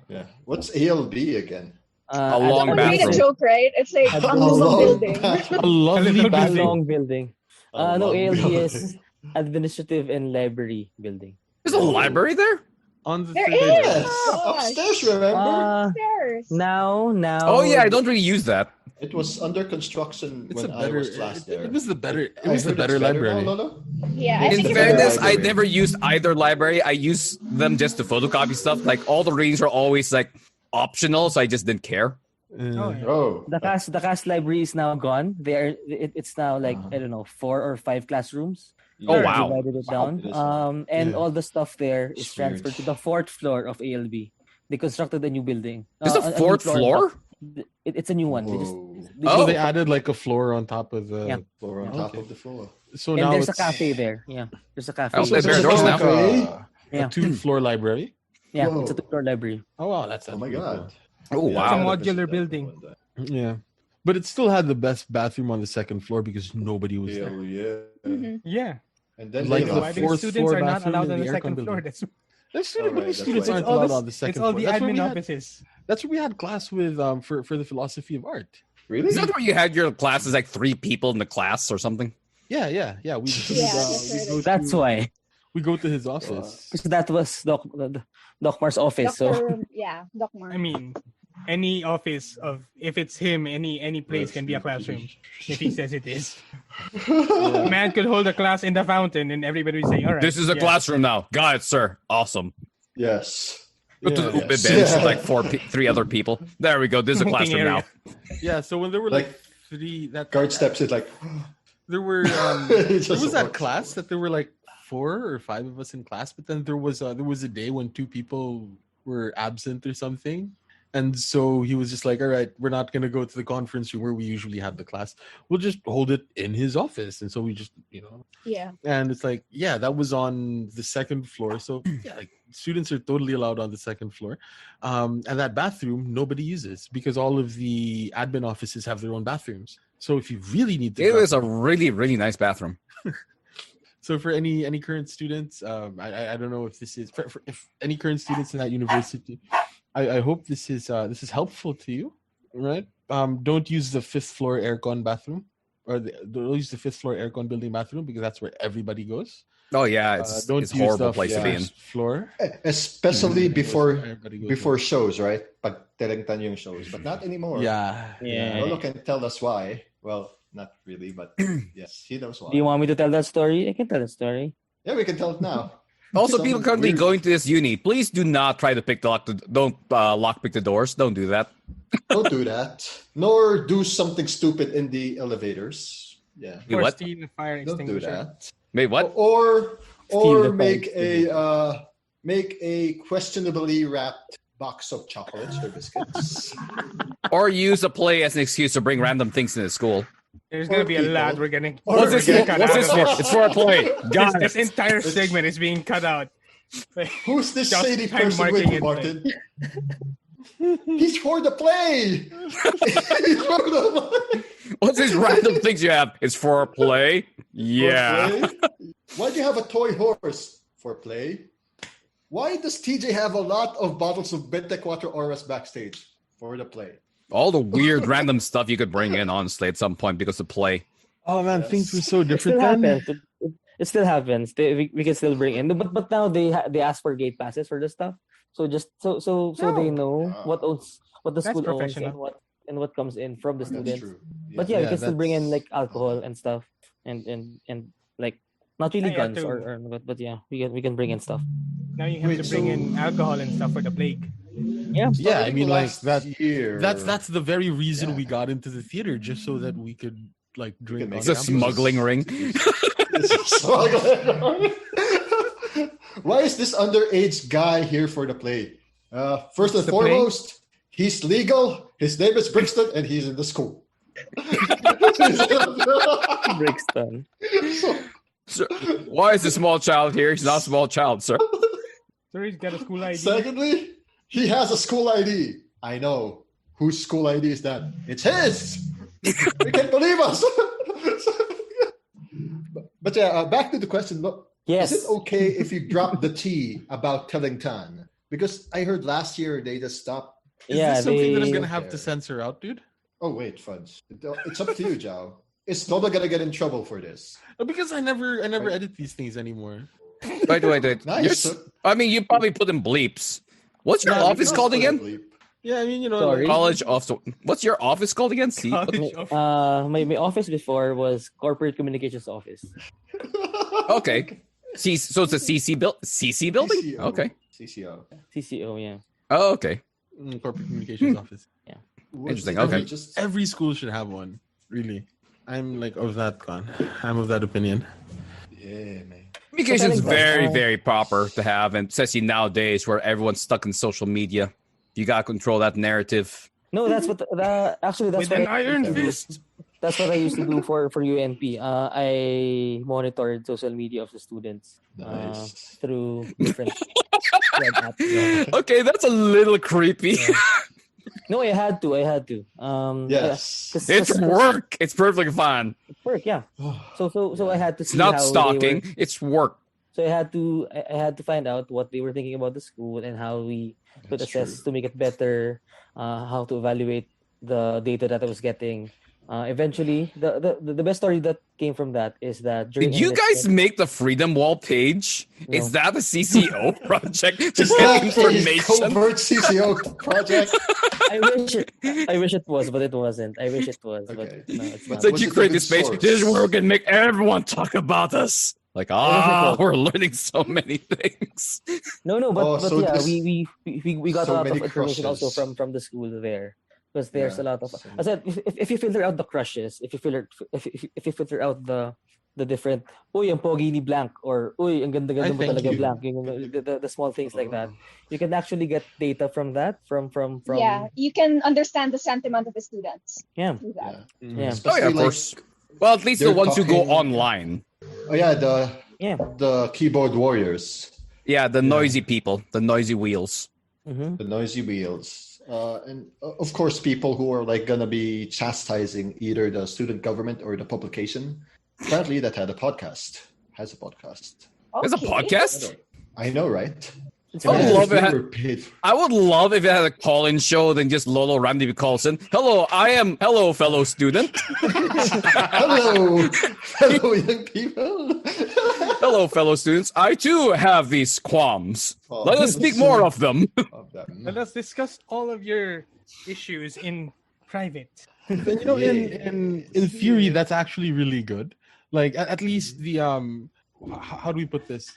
Yeah. What's ALB again? A long Don't read a bathroom. joke, right? It's like A a long long building. A lovely little A bathroom. long building. A No, long ALB building. is Administrative and Library Building. There's a library there? On the There third Yes. Gosh. Upstairs, remember? Uh, Stairs. now. Oh yeah, I don't really use that. It was under construction It's when a I better. was last there. It was the better. It I was the heard it's better library. now, Lolo? Yeah, I It's think In it's the better fairness, I library. never used either library. I used them just to photocopy stuff. Like all the readings are always like optional, so I just didn't care. Oh, yeah. Oh, The cast library is now gone. It's now like I don't know 4 or 5 classrooms. Oh, They wow. divided it down. It is, And Yeah. all the stuff there is It's weird. transferred to the 4th floor of ALB. They constructed a new building. There's a new fourth on floor? top. It's a new one. They just Whoa. they So Oh. they added like a floor on top of the. Yeah. Floor on Okay. top of the floor. So and now there's a it's cafe there. Yeah, there's a cafe. I'll play So Bear it's Doors like now. a- Yeah. a 2-floor library. Yeah, Whoa. it's a 2-floor library. Oh wow, that's Oh my pretty god. Oh, Yeah, wow. I It's a gotta modular visit that building. one day. cool. Yeah, but it still had the best bathroom on the second floor because nobody was there. Hell yeah. Mhm. Yeah. And then Like they the Why? left. Because fourth students floor are not bathroom allowed in on the the aircon second floor. building. That's Alright, that's Students why. aren't it's all allowed the, on the second it's all floor. the That's where we admin had. offices. That's where we had class with for the philosophy of art. Really? Is that where you had your classes like 3 people in the class or something? Yeah. We Yeah, that's right. That's why. we go to his office. Because that was Doc Mar's office. So Doc Mar. I mean, any office of if it's him, any place can be a classroom if he says it is. A man could hold a class in the fountain and everybody would say, "All right, This is a yeah." classroom now. Got it, sir. Awesome. Yes. Go to the Yeah. Uber Yes. bench Yeah. with like 3 other people. There we go. This is a Smoking classroom area. now. Yeah. So when there were Like, like 3 that Guard steps in like. there were It there just was that works. class that there were like 4 or 5 of us in class, but then there was a day when 2 people were absent or something. And so he was just like, all right, we're not going to go to the conference room where we usually have the class. We'll just hold it in his office. And so we just, Yeah. and it's like, yeah, that was on the second floor. So yeah, like students are totally allowed on the second floor. And that bathroom, nobody uses because all of the admin offices have their own bathrooms. So if you really need to, It drop- was a really, really nice bathroom. so for any current students, I don't know if this is for if any current students in that university, I hope this is helpful to you, right? Don't use the 5th floor aircon bathroom, or don't use the 5th floor aircon building bathroom because that's where everybody goes. Oh yeah, it's Don't it's a use horrible the place to be in. 1st floor. Especially That's where everybody goes. before shows, right? Pag Terengtan yung shows, but not anymore. Yeah. Lolo can tell us why. Well, not really, but yes, he knows why. do you want me to tell that story? I can tell the story. Yeah, we can tell it now. Also, Some people currently weird- going to this uni, please do not try to don't lockpick the doors. Don't do that. Don't do that. Nor do something stupid in the elevators. Yeah. Do Or what? steal a fire Don't do extinguisher. that. Wait, what? Or Steal the make fire a questionably wrapped box of chocolates or biscuits. Or use a play as an excuse to bring random things into school. There's gonna Or be a lot people. we're gonna. Or What's this we're for? gonna What's this for? It's for a play. Got This it. entire segment is being cut out. Who's this Just shady time person marking with you, it. Martin? He's for the play. He's for the play. What's these random things you have? It's for a play. Yeah. For play? Why do you have a toy horse for play? Why does TJ have a lot of bottles of 24 horas backstage for the play? All the weird random stuff you could bring in, honestly, at some point because of play. Oh man, Yes. things were so It different still then. happens. It still happens. We can still bring in, but now they ask for gate passes for the stuff. So just so they know what the That's school owns professional. and what comes in from the That's students. true. But yeah, we Yeah, can still bring in that's- like alcohol and stuff and like not really Yeah, guns too. or but yeah, we can bring in stuff. Now you have Wait, to bring so- in alcohol and stuff for the plague. Yeah. Yeah, I Starting mean, like last that. year. That's the very reason Yeah. we got into the theater, just so that we could like drink. make on It's a it campus. smuggling ring. Why is this underage guy here for the play? First and The play? foremost, he's legal. His name is Brixton, and he's in the school. Brixton. Sir, why is the small child here? He's not a small child, sir. So he's got a school ID. Secondly, he has a school ID. I know. Whose school ID is that? It's his. You can't believe us. but yeah, back to the question. Look, Yes. is it okay if you drop the T about telling Tan? Because I heard last year they just stopped. Is Yeah, this something that I'm they- gonna have to censor out, dude? Oh wait, Fudge. It's up to you, Joao. Is Loba gonna get in trouble for this? Because I never edit these things anymore. Wait. Nice. I mean, you probably put in bleeps. What's your Yeah, office you called can again? bleep. Yeah, I mean, Sorry. College of what's your office called again? C. College of- My office before was corporate communications office. Okay. C. So it's a CC building. CCO. Okay. CCO. CCO, yeah. Oh, okay. corporate communications office. Interesting, What's- okay. Just Every school should have one. Really, I'm like of that I'm of that opinion. yeah, man. Communication is So telling very, them, very proper to have, and especially nowadays where everyone's stuck in social media. You gotta control that narrative. No, that's what actually that's with what an iron fist. that's what I used to do for UNP. I monitored social media of the students Nice. through different web apps. Okay, that's a little creepy. No, I had to. Yes. It's work. It's perfectly fine. Work, yeah. So I had to It's see not how stalking. They were, It's work. so I had to find out what they were thinking about the school and how we could That's assess true. to make it better, how to evaluate the data that I was getting. Eventually, the best story that came from that is that during Did you guys enlistment- make the Freedom Wall page? No. Is that a CCO project to Is get that a information? covert CCO project? I wish it was, but it wasn't. I wish it was, Okay. but no, it's It's not. like Was you it a create good this page. source? This is where we can make everyone talk about us. Like, was. we're learning so many things. No, but Oh, so yeah, this- we got so a lot of many information also crushes. from the school there, because there's Yeah, a lot of. so I said if you filter out the crushes, if you filter out the different, uy, ang pogi ni blank, or uy, ang ganda-ganda mo thank talaga you. blank, yung, the small things like that, you can actually get data from that, from Yeah, you can understand the sentiment of the students yeah. through that. Yeah. Yeah. Oh, yeah, Especially, of course. Well, at least the they're ones who go talking- online. Oh yeah, Yeah. the keyboard warriors, Yeah, the noisy people, the noisy wheels. Mm-hmm. the noisy wheels, and of course people who are like gonna be chastising either the student government or the publication. Apparently, that has a podcast. There's a Okay. podcast? I know, right? It's I would fine. love it. We were paid for- I would love if it had a call-in show than just Lolo randomly calls in. Hello, fellow student. Hello, fellow young people. Hello, fellow students. I too have these qualms. Oh, Let us speak more of them. of them. Let us discuss all of your issues in private. And, in theory, that's actually really good. Like at least the how do we put this?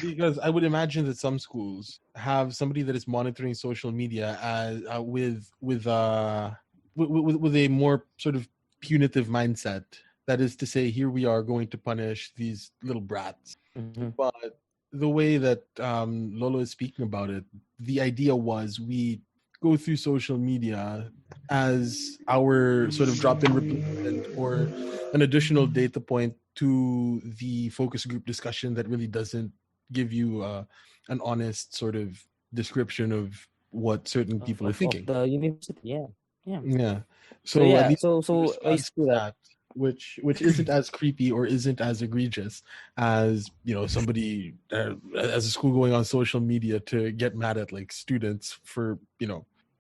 Because I would imagine that some schools have somebody that is monitoring social media as with a more sort of punitive mindset. That is to say, here we are going to punish these little brats. Mm-hmm. But the way that Lolo is speaking about it, the idea was we go through social media as our sort of drop-in replacement or an additional data point to the focus group discussion that really doesn't give you an honest sort of description of what certain people are Of thinking. the university, yeah. Yeah. So So yeah, at least so I response see to that. which isn't as creepy or isn't as egregious as somebody as a school going on social media to get mad at like students for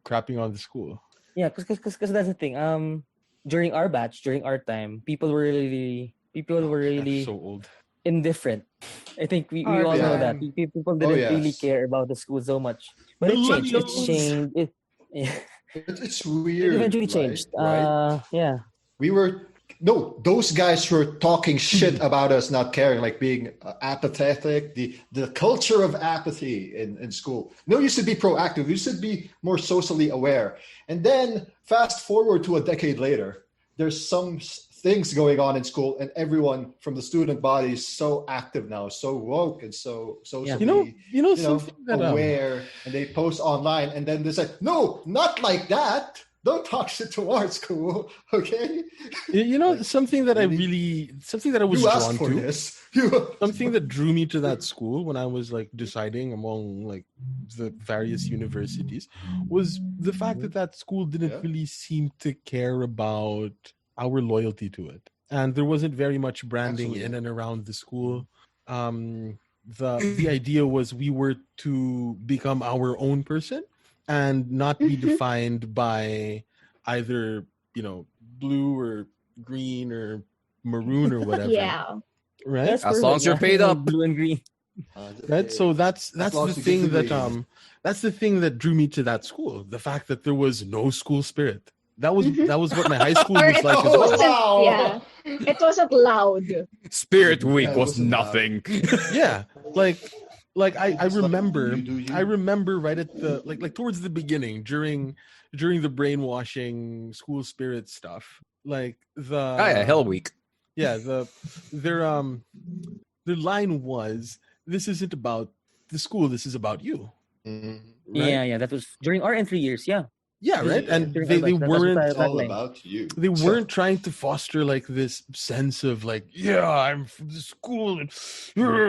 crapping on the school. Yeah, because that's the thing. During our batch, during our time, people were really I'm so old. indifferent. I think we Our all know that time. people didn't really yes. care about the school so much. But it changed. It Millennials. changed. It's It weird. eventually right? changed. Right? Yeah. Those guys were talking shit about us not caring, like being apathetic, the culture of apathy in school. No, you should be proactive. You should be more socially aware. And then fast forward to a decade later, there's some things going on in school, and everyone from the student body is so active now, so woke and so socially Something that aware, and they post online, and then they say, no, not like that. Don't talk shit to our school, okay? something that I was You asked drawn for to. this. Something that drew me to that school when I was like deciding among like the various universities was the fact that school didn't Yeah. really seem to care about our loyalty to it, and there wasn't very much branding Absolutely. in and around the school. The idea was we were to become our own person and not be defined by either blue or green or maroon or whatever. Yeah. Right. As long as you're paid up. Blue and green. Right. So that's long the as you get thing the that grade. that's the thing that drew me to that school. The fact that there was no school spirit. That was what my high school Or was it like as well. wasn't, Wow. yeah, it wasn't loud. Spirit Week Yeah, it was wasn't loud. nothing. Yeah, like I It's like, remember you do you. I remember right at the like towards the beginning during the brainwashing school spirit stuff. Like the Oh yeah, Hell Week. yeah their line was, this isn't about the school, this is about you. Mhm. Right? Yeah, that was during our entry years. Yeah. Yeah, right. Yeah. And During they our batch, that was weren't our It's all backline. about you. they weren't trying to foster like this sense of like, yeah, I'm from the school and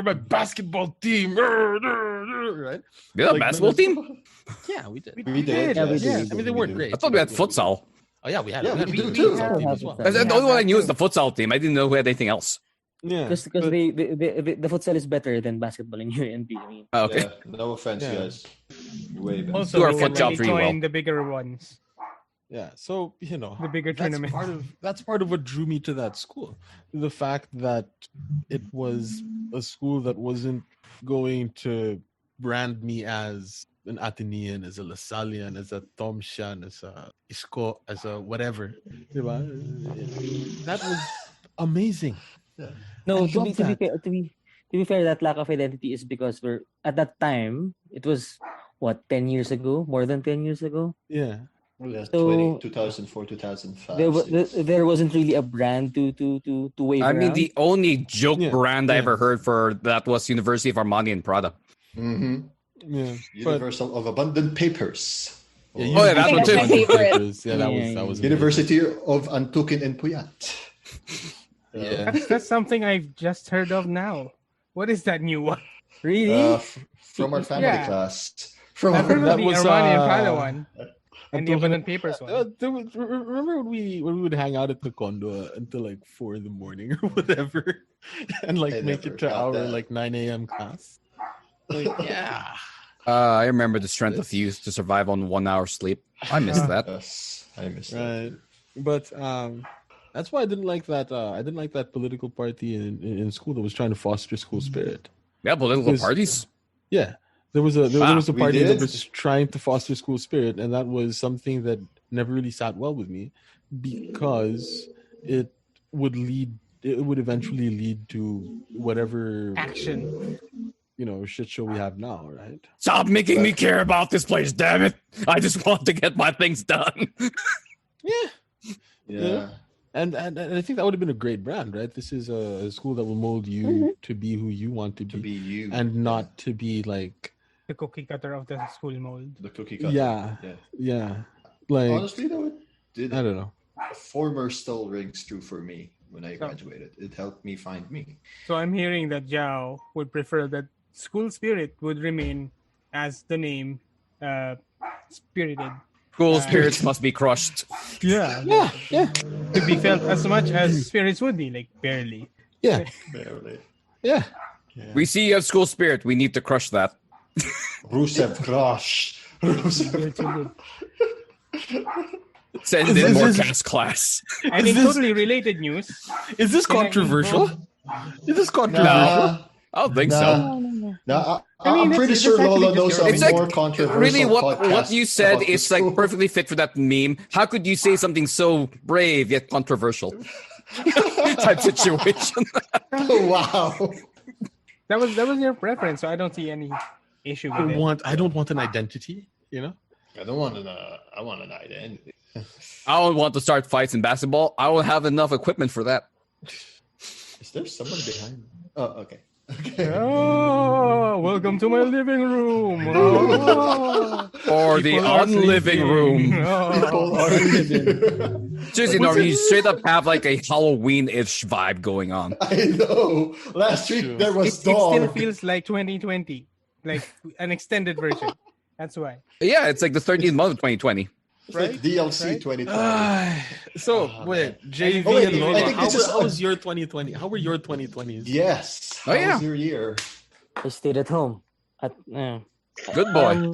my basketball team, right? You had a Like, basketball no, team? Yeah, we did. We did. Yeah, we yes. did. I mean, they weren't great. I thought we had futsal. Oh yeah, we had. Yeah, we had we do a too. futsal team as well. Yeah. The only one I knew was the futsal team. I didn't know who had anything else. Yeah, Because but- the futsal is better than basketball in UNP. I mean, Oh, okay. Yeah, no offense, Yeah. guys. Way better. Also, Do our we foot can job really pretty well. join the bigger ones, yeah. So the bigger that's tournaments. that's part of what drew me to that school. The fact that it was a school that wasn't going to brand me as an Atenean, as a Lasallian, as a Tomshan, as a Isko, as a whatever. Diba? That was amazing. no. I To be love to be that. fair, to be fair, that lack of identity is because we're at that time. It was what 10 years ago, more than 10 years ago. Yeah. Well, that's So- 2004, 2005. There wasn't really a brand to wave I mean, around. the only joke Yeah, brand I yeah. ever heard for that was University of Armani and Prada. Mm-hmm. Yeah. But Universal of Abundant Papers. yeah, Oh, yeah, that's one University too. of My favorite. Papers. Yeah, that was Yeah, amazing. University of Antukin and Puyat. Yeah. That's something I've just heard of now. What is that new one? Really? From our family Yeah. class. From I've heard our, of that the was, Armani and Prada one, and the Antukin- Abundant Papers one. Remember when we would hang out at the condo until like 4 in the morning or whatever, and like I make never it to got our that. like 9 a.m. class? Like, yeah. I remember the strength of youth to survive on 1 hour sleep. I missed that. Yes, I missed that. Right. But that's why I didn't like that. I didn't like that political party in school that was trying to foster school spirit. Yeah, political Because- parties. Yeah, there was a we party that did? was trying to foster school spirit, and that was something that never really sat well with me because it would eventually lead to whatever Action. shit show we have now, right? Stop making me care about this place, damn it! I just want to get my things done. Yeah. Yeah. And I think that would have been a great brand, right? This is a school that will mold you to be who you want to To be be, you. and not to be like, The cookie cutter of the school mold. the cookie cutter. yeah, Yeah. yeah, like Honestly, though, it did. I don't know. Former still rings true for me when I So- graduated. It helped me find me. So I'm hearing that Joao would prefer that school spirit would remain as the name, spirited, School spirits must be crushed. yeah, Yeah, to be felt as much as spirits would be, like barely. yeah, Barely. yeah. We see you have school spirit. We need to crush that. Rusev Crush. Rusev. Send Is in this- more is- cast class. And in totally related news, Is this Can I controversial? Is this controversial? Nah, I don't think so. nah, I mean, I'm it's- pretty it's sure actually Lolo just knows your a It's like, more controversial really, what podcast you said about is the like school. perfectly fit for that meme. How could you say something so brave yet controversial? Type situation. Oh, wow. that was your preference, so I don't see any issue with it. I don't want an identity, I don't want an. I want an identity. I don't want to start fights in basketball. I don't have enough equipment for that. Is there someone behind me? Oh, okay. Okay. Oh, welcome to my living room. Oh, Or the people are unliving sleeping. room. People Oh. are living. Seriously, no, you straight up have like a Halloween-ish vibe going on. I know. Last week there It, was it still dog. feels like 2020, like an extended version. That's why. Yeah, it's like the 13th month of 2020. It's like right? DLC Right? 2020. So Oh, wait, man. JV Oh, wait, and I Lola, think this is- how was your 2020? How were your 2020s? Yes. Oh, How yeah. was your year? I stayed at home. Good boy.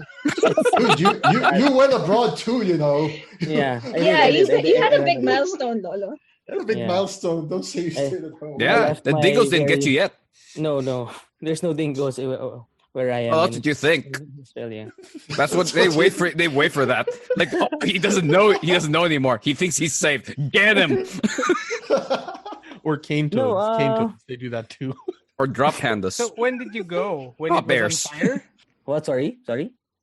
Dude, you went abroad too, you know. Yeah. Yeah, you had a big milestone, Lolo. That's a big Yeah. milestone. Don't say you I- stayed at home. Yeah, left the my dingoes didn't get very- you yet. No. There's no dingoes. where I am. Oh, that's in what you think. Australia. That's what they wait for. They wait for that. Like, oh, he doesn't know. He doesn't know anymore. He thinks he's safe. Get him. Or cane No, toads. Cane toads, they do that too. Or drop pandas. So when did you go? When Drop it was bears. on fire? What? Sorry.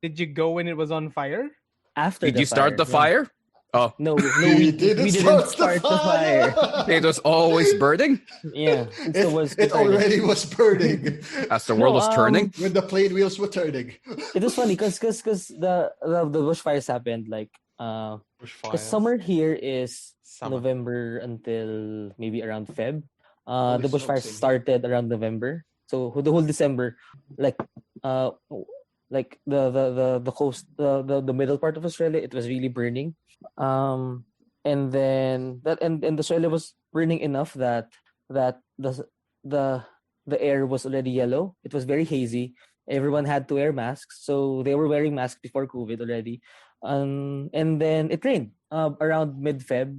Did you go when it was on fire? After Did the you start the yeah. fire? Oh, No, We didn't start start the fire. it was always burning Yeah, It already was burning as the world No, was turning. when the plane wheels were turning. It was funny because the bushfires happened like the summer here is Summer. November until maybe around Feb. Holy The bushfires smokes, started around November, so the whole December, like the coast, the middle part of Australia, it was really burning. And then and Australia was burning enough that the the air was already yellow. It was very hazy. Everyone had to wear masks, so they were wearing masks before COVID already. And then it rained around mid-Feb,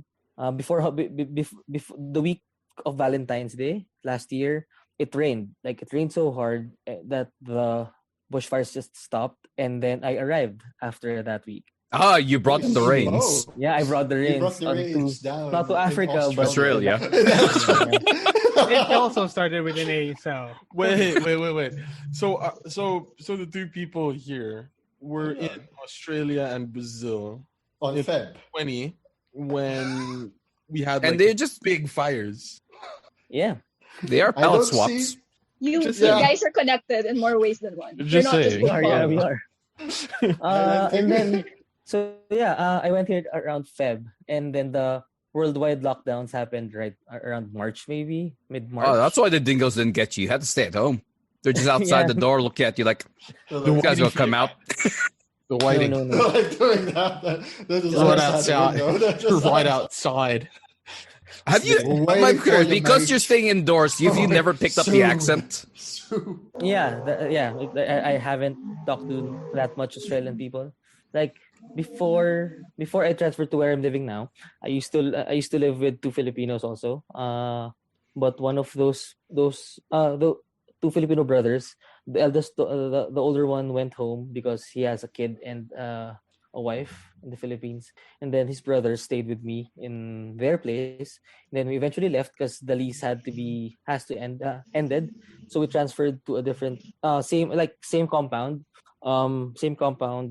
before the week of Valentine's Day last year. It rained. Like it rained so hard that the bushfires just stopped, and then I arrived after that week. Ah, you brought the Slow. rains. Yeah, I brought the You rains, brought the rains down. not to in Africa, but Australia. It also started with an A. So Wait. So the three people here were in Australia and Brazil On in Feb. 20 when we had And like they just big fires. Yeah. they are I pallet don't swaps. see- You Just saying. guys are connected in more ways than one. Just You're not just saying. big Yeah, we ball. are. I And think- then I went here around Feb, and then the worldwide lockdowns happened right around March, maybe mid-March. Oh, that's why the dingoes didn't get you. You had to stay at home. They're just outside Yeah. the door looking at you like, you guys gonna come out. The whiting. No. like doing that. That is Right outside the outside. window. That is Right outside. Have you, Waiting I'm for curious, your because mate. you're staying indoors, you've you never picked up the Soon. accent? Yeah, I haven't talked to that much Australian people. Like before I transferred to where I'm living now, I used to live with two Filipinos also. But one of those the two Filipino brothers, the eldest, the older one went home because he has a kid and a wife in the Philippines, and then his brother stayed with me in their place. And then we eventually left because the lease ended. So we transferred to a different same compound,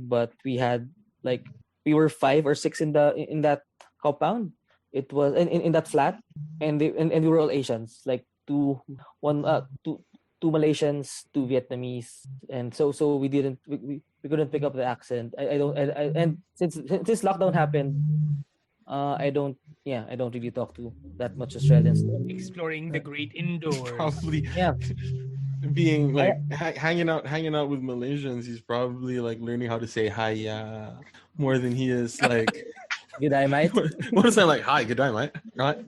but we were 5 or 6 in that compound. It was in that flat, and we were all Asians, like two Malaysians, two Vietnamese, and so we couldn't pick up the accent. And since lockdown happened, I don't really talk to that much Australians. exploring the great indoors. Probably Yeah. being like hanging out with Malaysians. He's probably like learning how to say hi more than he is like. Good day, mate. What is that like? Hi, good day, mate. Right?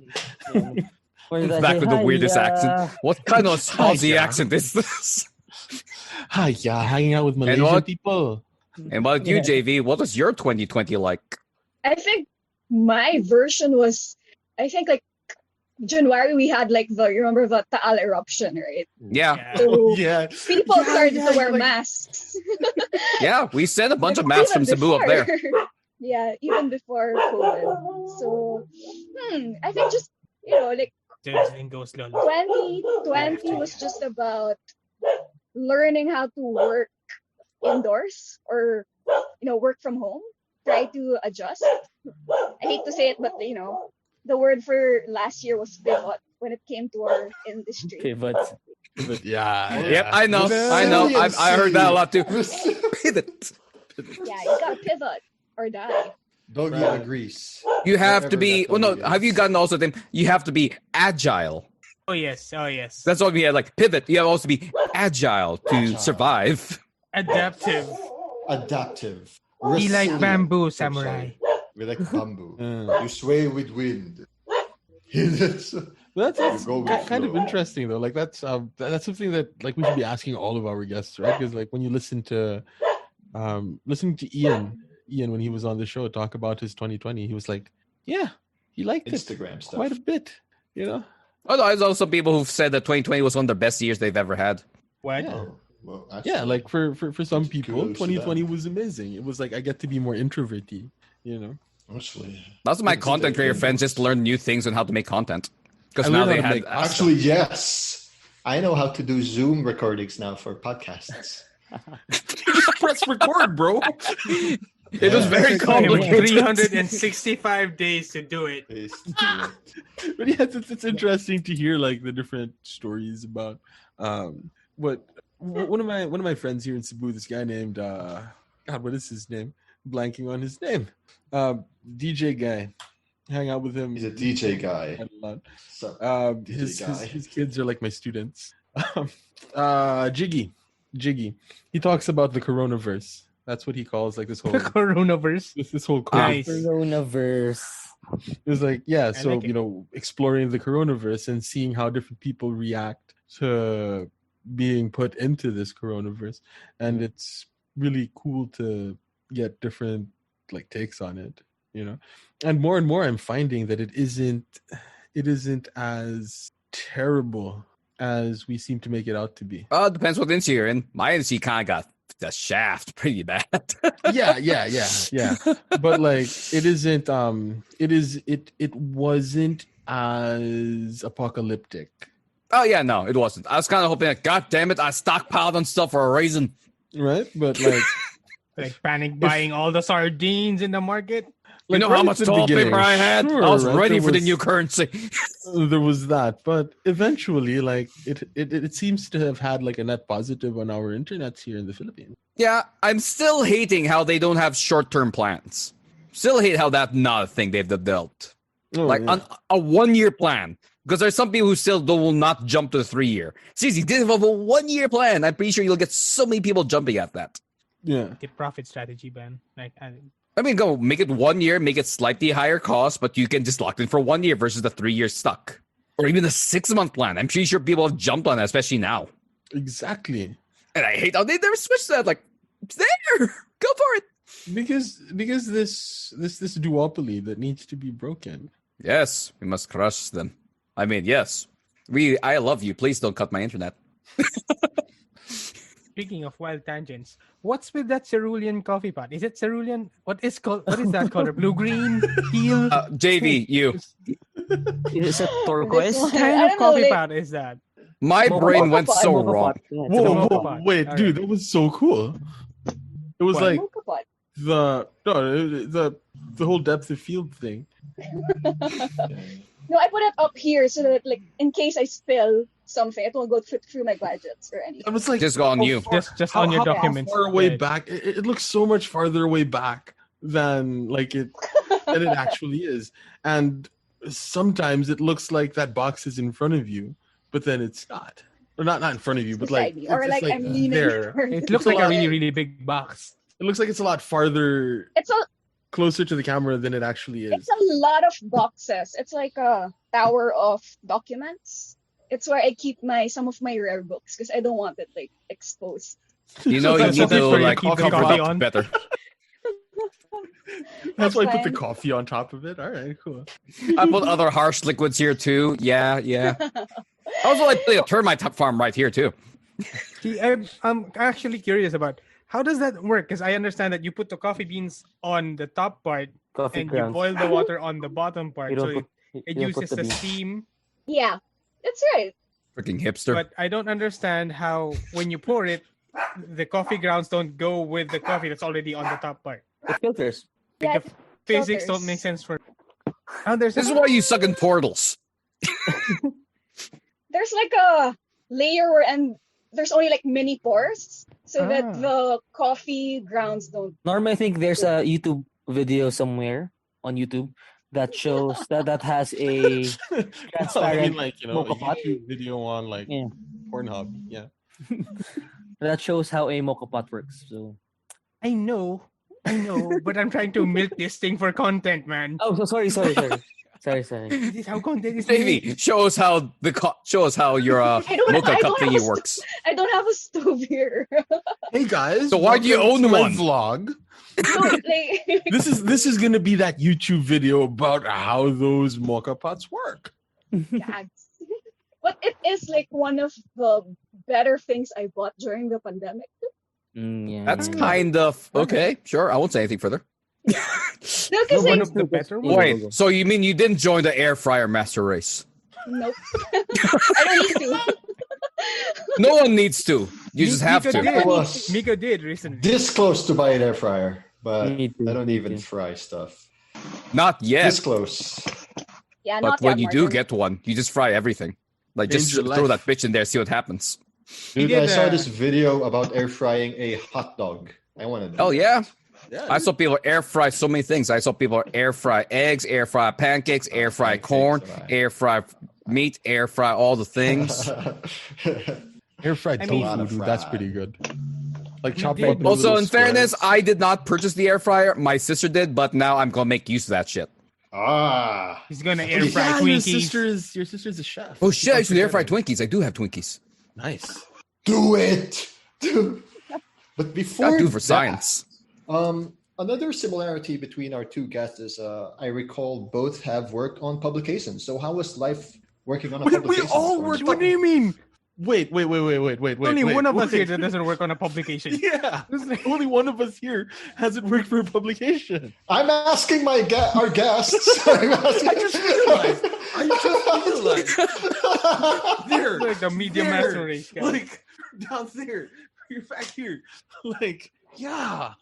Or did I Back say, with the "Hi, weirdest accent. What kind of Aussie yeah. accent is this? Hi, yeah, hanging out with Malaysian what- people. And about you, Yeah. JV, what was your 2020 like? I think my version was, I think like January we had like you remember the Taal eruption, right? Yeah, So Yeah. people Yeah, started yeah, to wear like- masks. yeah, we sent a bunch of Even masks from Cebu up there. before. Yeah, even before COVID. So, I think just, like Just goes Lolo. 2020 was just about learning how to work indoors or, work from home, try to adjust. I hate to say it, but, the word for last year was pivot when it came to our industry. Pivot. But yeah. Yep, I know. I heard that a lot too. Pivot. Yeah, you gotta pivot or die. Doggy agrees. You have to Whatever be. that Well, no. doggy Have you is. gotten also them? You have to be agile. Oh yes. That's what we had. Like pivot. You have to also be agile to Agile. survive. Adaptive. Adaptive. Be like Resilient, bamboo, I'm sorry. samurai. We're like bamboo. Yeah. You sway with wind. That's You go with kind of flow. interesting though. Like that's something that like we should be asking all of our guests, right? Because like when you listening to Ian when he was on the show talk about his 2020, he was like, yeah, he liked it Instagram stuff. quite a bit, you know. Although there's also people who've said that 2020 was one of the best years they've ever had. What? Yeah. Well, Yeah, like for some people, kudos to 2020 was amazing. It was like I get to be more introverty, you know. actually, That's my It's content creator indoors. friends just learn new things on how to make content. Because I now learned how they to had make- Actually, yes. I know how to do Zoom recordings now for podcasts. Just press record, bro. It was Yeah. very It took him complicated. 365 days to do it. But yeah, it's interesting to hear like the different stories about what one of my friends here in Cebu, this guy named God, what is his name? Blanking on his name. DJ guy. Hang out with him. He's a DJ guy. a lot. So, His, DJ his guy. his kids are like my students. Jiggy. He talks about the coronavirus. That's what he calls like this whole The coronavirus. this whole Nice. Coronavirse. It was like, yeah, so like it. you know, exploring the coronavirus and seeing how different people react to being put into this coronavirus, and it's really cool to get different like takes on it, you know. And more I'm finding that it isn't as terrible as we seem to make it out to be. It depends what NC you're in. My NC kind of got the shaft pretty bad. yeah. But like it wasn't as apocalyptic. Oh yeah, no, it wasn't. I was kind of hoping that, God damn it, I stockpiled on stuff for a reason. Right? But like Like panic buying all the sardines in the market. You know right how at much the toilet beginning, paper I had? sure, I was right? ready There for the was- new currency. There was that, but eventually like it seems to have had like a net positive on our internets here in the Philippines. Yeah, I'm still hating how they don't have short-term plans. Still hate how that's not a thing they've developed. Oh, Like yeah. a 1-year plan. Because there's some people who still will not jump to the 3-year. Seriously, they have a 1-year plan. I'm pretty sure you'll get so many people jumping at that. Yeah. The profit strategy, Ben. Like, I mean, go make it 1 year, make it slightly higher cost, but you can just lock it in for 1 year versus the 3 years stuck. Or even the 6-month plan. I'm pretty sure people have jumped on that, especially now. Exactly. And I hate how they never switched to that. Like, it's there. Go for it. Because this duopoly that needs to be broken. Yes, we must crush them. I mean, yes. I love you. Please don't cut my internet. speaking of wild tangents, what's with that cerulean coffee pot? Is it cerulean? What is that color? Blue, green, teal? JV, you. Is it turquoise? This What one. kind I of don't know, coffee like- pot is that? My Mocha brain pot. went so Mocha wrong. pot. Yeah, it's a Whoa, mocha whoa, pot. wait, All dude, right. that was so cool. It was What? like Mocha pot. the whole depth of field thing. No, I put it up here so that, like, in case I spill something, it won't go through my gadgets or anything. I was like, Just go on how you. far- Just on your how documents. far away Yeah. back? It looks so much farther away back than than it actually is. And sometimes it looks like that box is in front of you, but then it's not. Or not in front of you, but like Beside me. Or it's like like I'm leaning there. forward. It looks a like a lot- really, really big box. It looks like it's a lot farther It's closer to the camera than it actually is. a lot of boxes. It's like a tower of documents. It's where I keep some of my rare books because I don't want it like exposed. You know, you That's need why to you like keep the cover coffee it on. better. That's why I put the fine. coffee on top of it. All right, cool. I put other harsh liquids here too. Yeah. Also, like a termite farm right here too. See, I'm actually curious about how does that work? Because I understand that you put the coffee beans on the top part Coffee and grounds. you boil the water on the bottom part, You so don't put, it you don't put uses the the beans. steam. Yeah, that's right. Freaking hipster. But I don't understand how when you pour it, the coffee grounds don't go with the coffee that's already on the top part. It filters. Like Yeah, the physics don't filters. make sense for. Oh, there's This is why you suck in portals. There's like a layer and there's only like mini pores so that Ah. the coffee grounds don't. Normally, I think there's a YouTube video somewhere on YouTube that shows that has a transparent like, a mocha pot. YouTube video on like Yeah. Pornhub. Yeah. that shows how a mocha pot works. So I know, but I'm trying to milk this thing for content, man. oh, so sorry. This This is how content is made. Davey, show us how your I don't mocha I cup don't have thingy a works. I don't have a stove here. Hey guys. So why do you welcome own to my one? Vlog. So, like, This is gonna be that YouTube video about how those mocha pots work. gags. But it is like one of the better things I bought during the pandemic. Yeah. That's kind of okay. Sure, I won't say anything further. No, You're one kasi, of the better ones. Wait, so you mean you didn't join the air fryer master race? nope. I don't need to. No one needs to. You just have Mika to. did. Was Mika did recently. this close to buy an air fryer, but Me too, I don't me even too. fry stuff. Not yet. This close. Yeah, But not when yet, you do Martin. get one, you just fry everything. Like just Change your throw life. that bitch in there, see what happens. Dude, did, I saw this video about air frying a hot dog. I want to. Oh yeah. Yeah, I saw people air fry so many things. I saw people air fry eggs, air fry pancakes, air fry Pancakes, corn, right. air fry meat, air fry all the things. air fried I mean- tofu, dude. That's pretty good. Like chopped did- up. in Also, little in fairness, squares. I did not purchase the air fryer. My sister did, but now I'm gonna make use of that shit. Ah. He's gonna Oh, air fry yeah, Twinkies. your sister's a chef. Oh shit! I Keep used to air fry forgetting. Twinkies. I do have Twinkies. Nice. Do it. But before Gotta do for that, science. Another similarity between our two guests is I recall both have worked on publications. So how was life working on a We publication? all for worked. you? What do you mean? Wait. Only one of us here that doesn't work on a publication. Yeah, only one of us here hasn't worked for a publication. I'm asking our guests. I'm asking- I just realized. There, Like the media there, master race guy. like down there. You're back here. Like, yeah.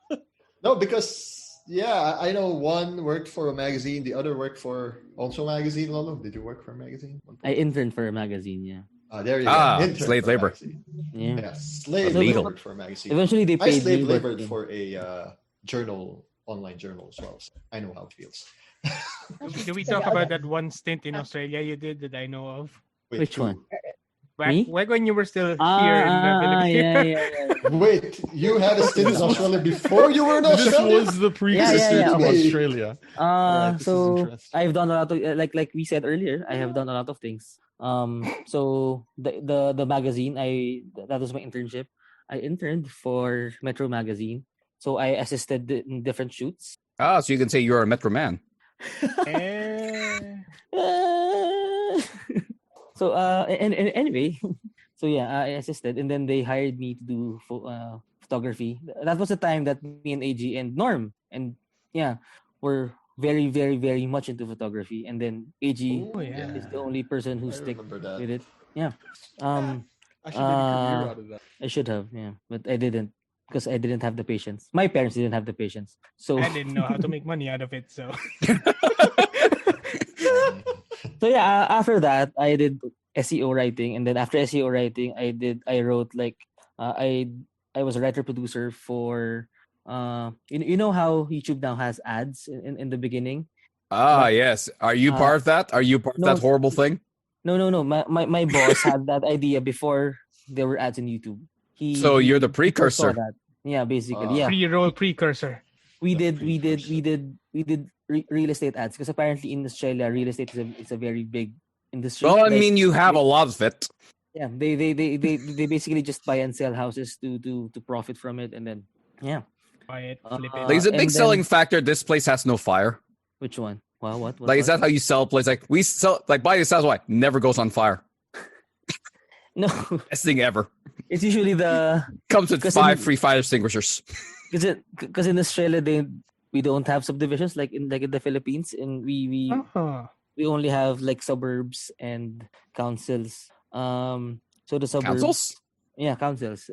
No, because I know one worked for a magazine, the other worked for also a magazine. Lolo, did you work for a magazine? I interned for a magazine, yeah. There you go. Ah, Intern slave for a labor. magazine. Yeah. Yeah, slave Illegal. labored for a magazine. Eventually they I paid slave me. but- labored for a journal, online journal as well. So I know how it feels. Do we talk about that one stint in Australia you did that I know of? Wait, Which who? one? Back when you were still here in the Ah, Philippines. yeah. Wait, you had a stint in Australia before you were in This Australia? was the precursor yeah, to okay. Australia. Right, this is So interesting. I've done a lot of like we said earlier, I have done a lot of things. So the magazine that was my internship. I interned for Metro magazine. So I assisted in different shoots. Ah, so you can say you're a Metro man. Eh, So and anyway, so yeah, I assisted, and then they hired me to do photography. That was the time that me and AG and Norm and were very very very much into photography, and then AG Oh, yeah. is the only person who I stick remember that. with it. Yeah. I should make a career out of that. I should have, but I didn't because I didn't have the patience. My parents didn't have the patience. So I didn't know how to make money out of it, so so yeah, after that I did SEO writing, and then after SEO writing I wrote like I was a writer producer for you know how YouTube now has ads in the beginning. Ah, yes. Are you part of that? Are you part of no, that horrible thing? No. My boss had that idea before there were ads in YouTube. So you're the he foresaw precursor. that. Yeah, basically. Ah. Yeah. pre-roll precursor. We did precursor. real estate ads because apparently in Australia real estate is a very big industry. Well, I Like, mean, you have a lot of it. yeah, they basically just buy and sell houses to profit from it, and then Buy it, Uh, flip it. Like, is a and big selling then- factor. This place has no fire. which one? Wow, what? Like, is that how you sell a place? Like, we sell, like, buy this house, why? Never goes on fire. No, Best thing ever. it's usually the Comes with 'Cause 5 in- free fire extinguishers. because in Australia we don't have subdivisions like in the Philippines, and Uh-huh. we only have like suburbs and councils. So the suburbs, Councils? yeah, councils.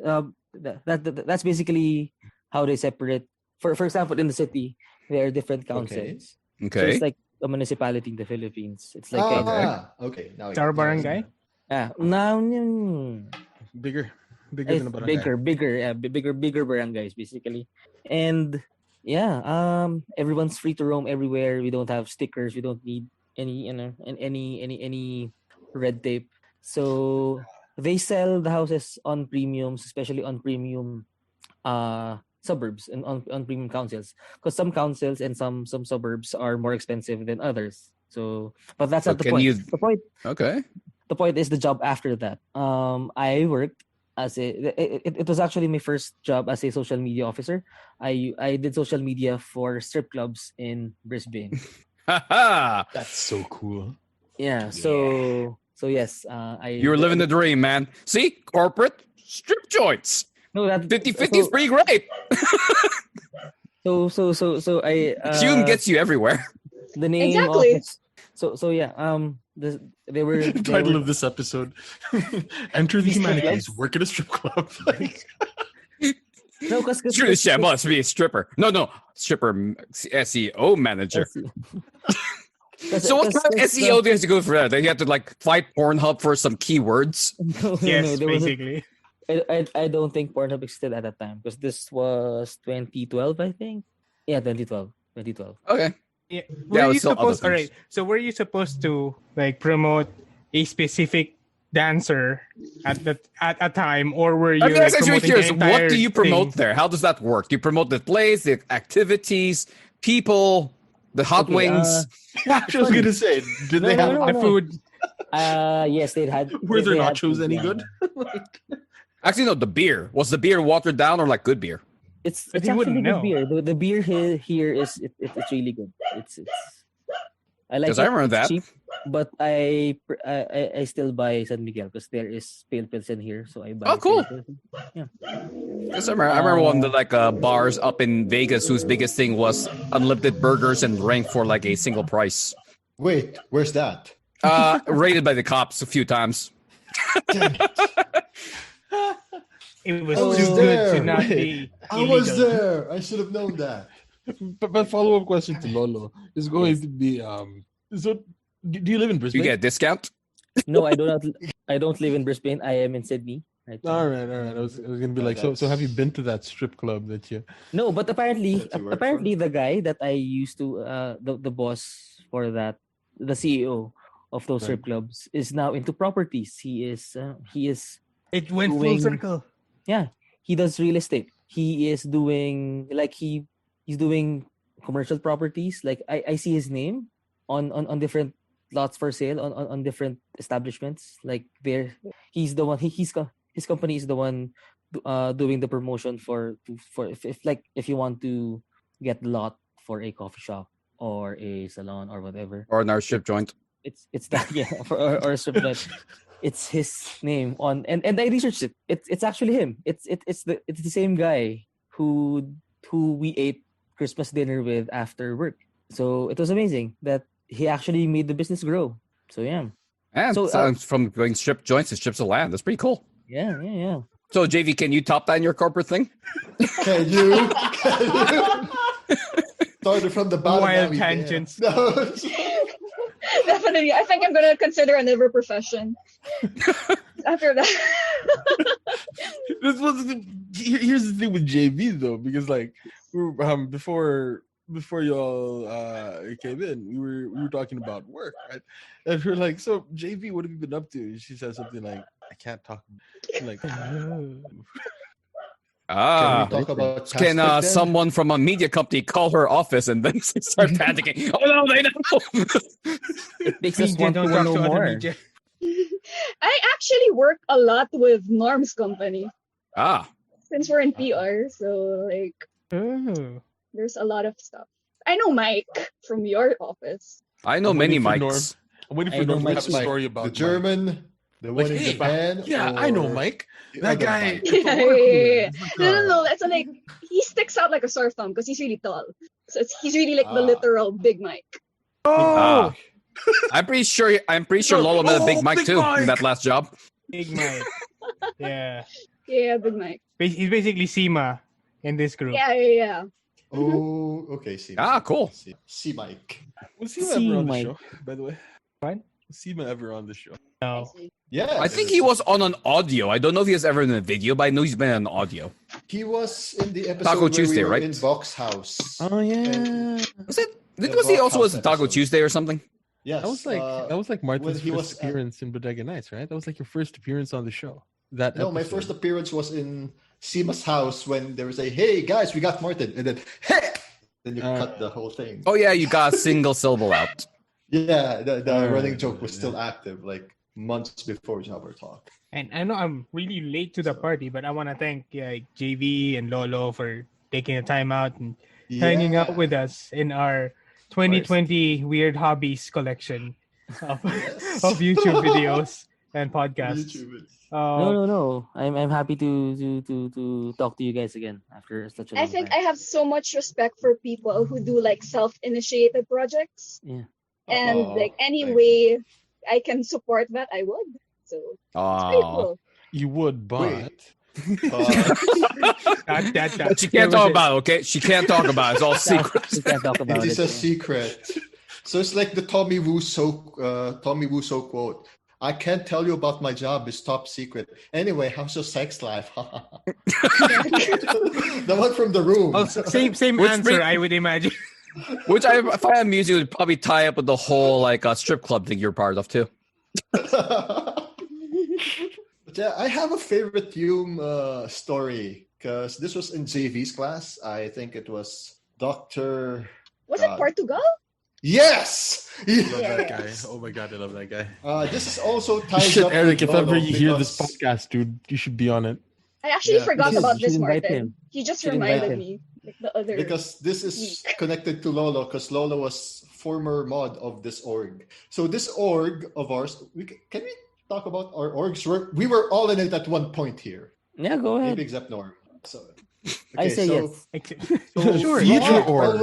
That's basically how they separate. For example, in the city, there are different councils. So Okay. it's like a municipality in the Philippines. It's like Okay. Now It's our barangay. now Bigger it's than a barangay. bigger barangays basically. And everyone's free to roam everywhere. We don't have stickers. We don't need any any red tape. So they sell the houses on premiums, especially on premium suburbs and on premium councils, because some councils and some suburbs are more expensive than others. So but that's So not the can point. you- Okay. The point is the job after that. I worked as it was actually my first job as a social media officer. I did social media for strip clubs in Brisbane. Haha. That's so cool. Yeah. So yes, I You were living the dream, man. See? Corporate, strip joints. No, that 50-50 is pretty great. So I Tune gets you everywhere. the name Exactly. of so yeah, they were The title of this episode: Enter the Humanities, work at a strip club. no, because Truly, Chef must be a stripper. No, stripper SEO manager. So what kind of SEO do you have to go for that? Then you have to like fight Pornhub for some keywords. No, Yes, there wasn't. basically. I don't think Pornhub existed at that time because this was 2012, I think. Yeah, 2012. Okay. Yeah. Yeah, Were you it's still other supposed? All right. things. So were you supposed to like promote a specific dancer at a time, or were you I mean, like that's actually promoting curious. the entire What do you promote thing? there? How does that work? Do you promote the place, the activities, people, the hot Okay, wings? I was gonna say, did they have? The food. Yes, they had. Were their they had nachos food, any yeah. good? Actually, no. The beer was the beer watered down or like good beer? It's But it's you actually wouldn't good know. beer. The beer here is it's really good. It's I like 'Cause it. I remember It's that. cheap, but I still buy San Miguel because there is pale pilsen here, so I buy. Oh, cool. Pale Pilsen. Yeah. Yes, I remember one of the like bars up in Vegas whose biggest thing was unlimited burgers and rank for like a single price. Wait, where's that? Raided by the cops a few times. Damn it. It was I was too there. good to not Wait, be I was illegal. there. I should have known that. But follow up question to Lolo is going to be so do you live in You Brisbane? get a discount. No, I do not. I don't live in Brisbane. I am in Sydney. Right now. All right. I was gonna be like, so have you been to that strip club that you? No, but apparently, That you work apparently the guy that I used to, the boss for that, the CEO of those strip clubs is now into properties. He is It went full doing- circle. yeah, he does real estate. He is doing like he's doing commercial properties. Like I see his name on different lots for sale on different establishments. Like he's the one. His company is the one doing the promotion for if you want to get the lot for a coffee shop or a salon or whatever. Or another strip joint. It's that or a strip club. It's his name on and I researched it. It's actually him. It's the same guy who we ate Christmas dinner with after work. So it was amazing that he actually made the business grow. So yeah. And So, sounds from going strip joints to strips of land. That's pretty cool. Yeah. So JV, can you top that in your corporate thing? Can you? Started from the bottom. Wild now we tangents. can. No. Definitely. I think I'm gonna consider another profession after that. Here's the thing with JV though, because like before y'all came in, we were talking about work, right? And we are like, so JV, what have you been up to? And she said something like, I can't talk. Like, Ah. Can we talk about Can Tastic then? someone from a media company call her office and then start panicking? Oh no, they know. It makes us Media want to don't talk know to other more. media. I actually work a lot with Norm's company Ah. since we're in PR. So like Oh. there's a lot of stuff. I know Mike from your office. I know I'm many waiting for mics. I'm waiting I for know Norm to Mike have a too. story about the Mike. German, the one Like, in hey, Japan. Yeah, I know or Mike. the That other guy. Mike? at the Yeah, water yeah, cooler. He's like, No. That's like he sticks out like a sore thumb because he's really tall. So he's really like the Ah. literal Big Mike. Ah. I'm pretty sure Lolo met a big mic Big too Mike! in that last job. Big Mike. Yeah. Yeah, Big Mike. He's basically Sima in this group. Yeah. Oh, okay. See. Ah, cool. See, Mike. Was Seema See, ever on the Mike. show? By the way, What? was Seema ever on the show? No. Yeah. I think he was on an audio. I don't know if he was ever in a video, but I know he's been on audio. He was in the episode Taco where Tuesday, we were right? in Box House. Oh yeah, And- Was it? The Was he Box also House was Taco episode. Tuesday or something? Yes. that was like Martin's when he first was at- appearance in Bodega Nights, right? That was like your first appearance on the show. That No, my episode. first appearance was in Seema's house when there was a hey guys, we got Martin, and then hey, then you cut the whole thing. Oh yeah, you got a single syllable out. Yeah, the Alright, running joke was yeah. still active like months before our talk. And I know I'm really late to the party, but I want to thank JV and Lolo for taking the time out and hanging out with us in our 2020 Weird Hobbies collection of, of YouTube videos. and podcasts. YouTubers. No. I'm happy to talk to you guys again after such a I long think time. I have so much respect for people who do like self-initiated projects, Yeah. and like any Thanks. way I can support that, I would. So it's pretty Aw. cool. You would, but Wait. But she can't talk about it, okay? She can't talk about it. It's all secret. We can't talk about It is it. a secret. So it's like the Tommy Wiseau quote. I can't tell you about my job. It's top secret. Anyway, how's your sex life? The one from The Room. Oh, same Which answer, bring- I would imagine. Which I find amusing would probably tie up with the whole like strip club thing you're part of too. But yeah, I have a favorite Hume story because this was in JV's class. I think it was Dr. Was it Portugal? Yes! love that Yes. guy. Oh my god, I love that guy. This is also tied Shit, up Eric, with if ever Lolo you hear this because- podcast, dude, you should be on it. I actually Yeah. forgot You about should this, invite Martin. him. He just Should invite reminded him. me. Like the other. Because this is connected to Lolo because Lolo was former mod of this org. So this org of ours, can we talk about our orgs? We were all in it at one point here, Yeah, go ahead. maybe except Norm. So I say yes. Sure. Future Rock org.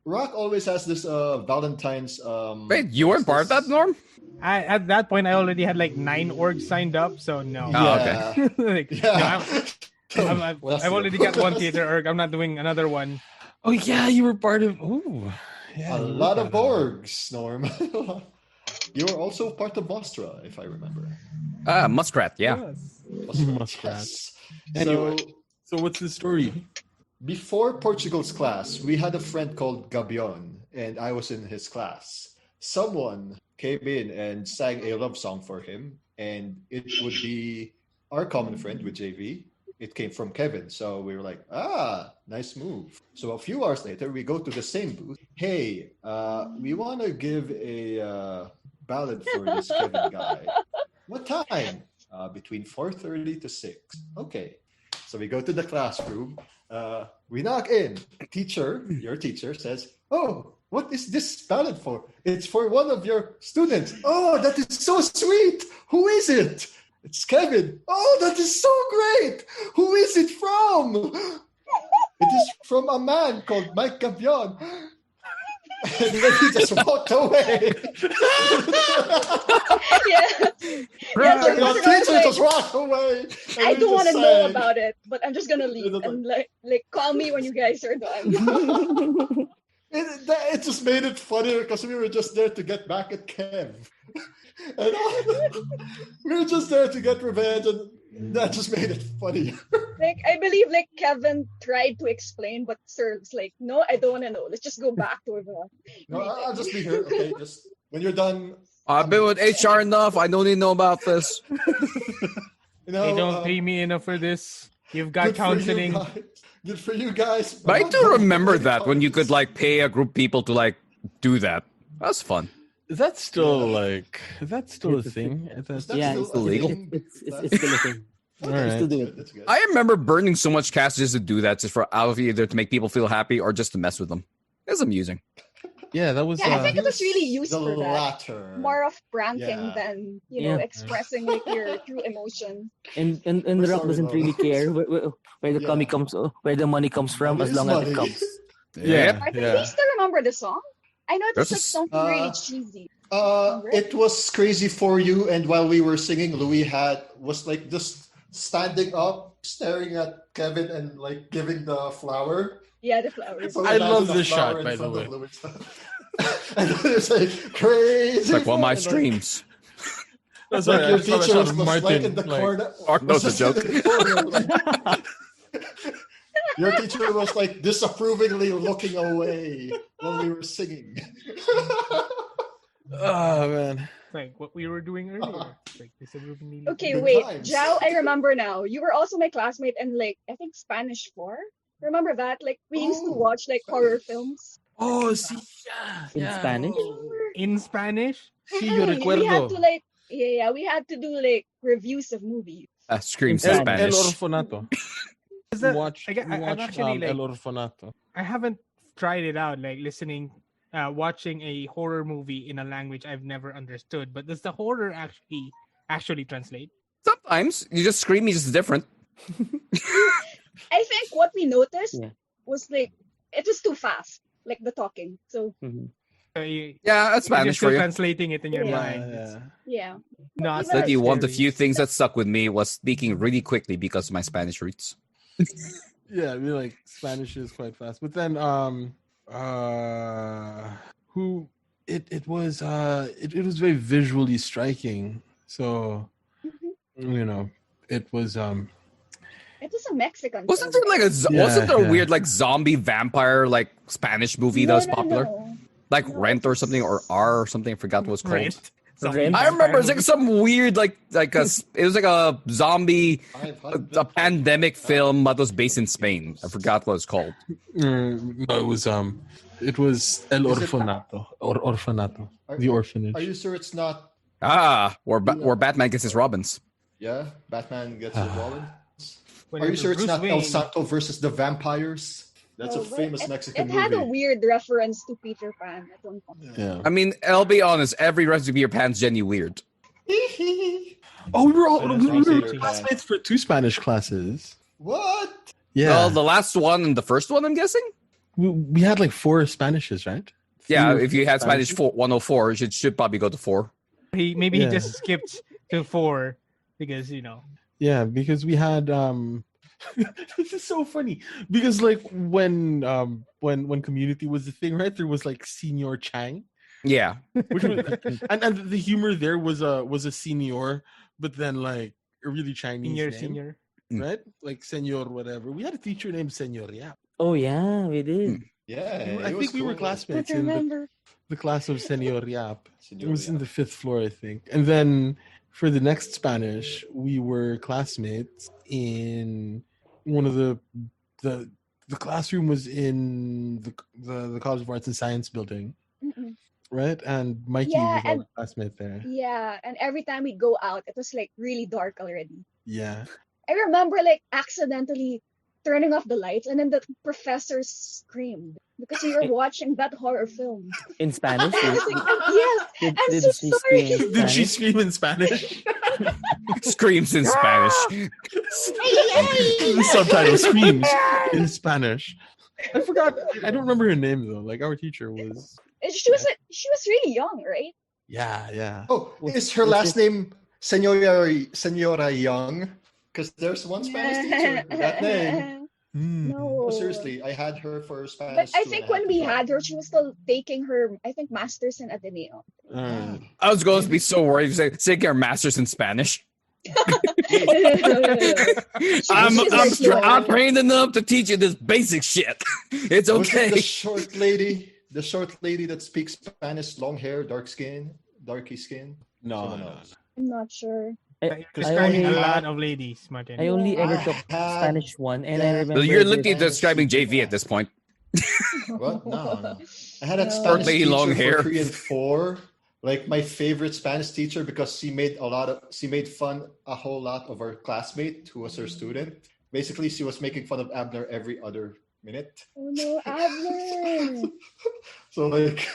Rock always has this Valentine's. Wait, you weren't part of that, Norm? At that point, I already had like 9 orgs signed up, so no. Oh, Yeah. Like, Yeah. I've Well, that's already got one theater org. I'm not doing another one. Oh yeah, you were part of. Ooh, yeah, A you were lot part of orgs, Norm. You were also part of Vostra, if I remember. Muskrat, yeah. Muskrat. Yes. Anyway. So So what's the story? before Portugal's class, we had a friend called Gabion, and I was in his class. Someone came in and sang a love song for him, and it would be our common friend with JV. It came from Kevin, so we were like, nice move. So a few hours later, we go to the same booth. Hey, we want to give a ballad for this Kevin guy. What time? Between 4:30 to 6. Okay. So we go to the classroom. We knock in. Your teacher says, "Oh, what is this ballad for? It's for one of your students." "Oh, that is so sweet. Who is it?" "It's Kevin." "Oh, that is so great. Who is it from?" "It is from a man called Mike Gabion." And then he just walked away. Yeah. Yeah, so Your Portugal is teacher like, just walked away. and I we don't want to just know sang. about it, but I'm just gonna leave It's and like call me when you guys are done. It just made it funnier because we were just there to get back at Kev. And we were just there to get revenge, and that just made it funny. Like I believe like Kevin tried to explain, but Sir's like, no, I don't want to know. Let's just go back to the. No, I'll just be here. Okay, just when you're done. I've been with HR enough. I don't need to know about this. You know, They don't pay me enough for this. You've got good for you counseling. guys. Good for you guys. But I do remember that when you could like pay a group of people to like do that. That's fun. Is that still like? Is that still a thing? That's Yeah, still it's a illegal. thing. It's still a thing. All I still right. do it. That's good. I remember burning so much cash just to do that, just for out of either to make people feel happy or just to mess with them. It's amusing. Yeah, that was. Yeah, I think it was really used the for that. latter. More of pranking Yeah. than Yeah. expressing like your true emotion. And We're the Rock sorry, doesn't Lolo. really care where the Yeah. where the money comes from, Money as is long as money. it comes. Yeah, Martin, do you still remember the song? I know it's There's like a s- something really cheesy. It was crazy for you, and while we were singing, Louis was like just standing up, staring at Kevin, and like giving the flower. Yeah, the flowers. So I imagine love the this flower shot, in by the front way. of Louis. And then it's like crazy. It's like one of my and, streams. That's Like right. your I saw that teacher shot was of just like Martin, in the like, corner. Oh, no, was it's a just joke. in the corner, like- Your teacher was like disapprovingly looking away while we were singing. Oh man. Like what we were doing earlier. Like this is really- Okay, Good wait, times. Joao, I remember now. You were also my classmate in like I think Spanish 4. Remember that? Like we used to Oh, watch like horror films. Oh, sí, yeah. In yeah. Spanish? In Spanish? Sí, yo We had to recuerdo. like we had to do like reviews of movies. Screams in El- El Spanish. Orfanato. Is that, Watch, I'm watch actually El like Orfanato. I haven't tried it out, like listening watching a horror movie in a language I've never understood. But does the horror actually translate? Sometimes you just scream, it's just different. I think what we noticed Yeah. was like it was too fast, like the talking. So Mhm. So you, Yeah, that's you're Spanish still for you. translating it in your Yeah. mind. It's yeah, not Even that That you one of the scary. few things that stuck with me was speaking really quickly because of my Spanish roots. Yeah, I mean, like Spanish is quite fast. But then, who it was it was very visually striking. So Mhm. it was It was a Mexican. Wasn't film, there like right? wasn't there a Yeah. weird like zombie vampire like Spanish movie that No, was no, popular? no. Like No, Rent it or something or was- R or something. I forgot what it was called. Right. Zombie Rent? I remember it's vampire like some weird like it was like a zombie a pandemic film that was based in Spain. I forgot what it's called. no, it was El Is it- Orfanato or Orfanato, Are- the orphanage. Are you sure it's not? Where Batman gets his Robins. Yeah, Batman gets his Robin. Are Whenever you sure it's Bruce not El Wayne- Santo versus the vampires? That's No, a but famous Mexican It had a movie. weird reference to Peter Pan at one point. Yeah. I mean, I'll be honest. Every recipe your pants Jenny weird. Oh, we were all That's we were fascinating. classmates for 2 Spanish classes. What? Yeah, Well, the last one and the first one, I'm guessing. we had like 4 Spanishes, right? Yeah, 3 or if you 4 had Spanish Spanishes. 104, you should probably go to 4. Maybe Yeah. he just skipped to 4 because Yeah, because we had this is so funny because like when Community was the thing, right? There was like Senior Chang, Yeah, which was, and the humor there was a senior, but then like a really Chinese name, right? Like Senor whatever. We had a teacher named Senor Yap. Oh yeah, we did. Yeah, I it think was we were cool. classmates I in remember. the class of Senor Yap. It was in Señor the 5th floor, I think. And then for the next Spanish, we were classmates in one of the classroom was in the College of Arts and Science building, Mm-mm. right? And Mikey Yeah, was and- our classmate there. Yeah, and every time we'd go out, it was like really dark already. Yeah. I remember like accidentally turning off the lights, and then the professor screamed because we were watching that horror film. In Spanish. I was like, yes, Did, I'm did so she sorry. scream in Did she Spanish? scream in Spanish? screams in Spanish. The subtitle screams in Spanish. I forgot. I don't remember her name though. Like our teacher was. And she was really young, right? Yeah. Oh, Was- is her was last it- name Senora Young? Because there's one Spanish teacher with that name. No. Oh, seriously, I had her for Spanish. But I 2.5 think when we years. had her, she was still taking her, I think, master's in Ateneo. I was going to be so worried if you say your master's in Spanish. I'm trained enough to teach you this basic shit. It's Was it okay. the short lady that speaks Spanish, long hair, darky skin? No. Someone else. I'm not sure. I Describing only, a lot of ladies, Martin. I only ever I took had- Spanish 1, and I yeah. remember. You're this- literally describing JV at this point. What? No. I had a No. Spanish Lady teacher long hair. for Korean 4. Like my favorite Spanish teacher because she made fun a whole lot of our classmate who was her student. Basically, she was making fun of Abner every other minute. Oh no, Abner! So like,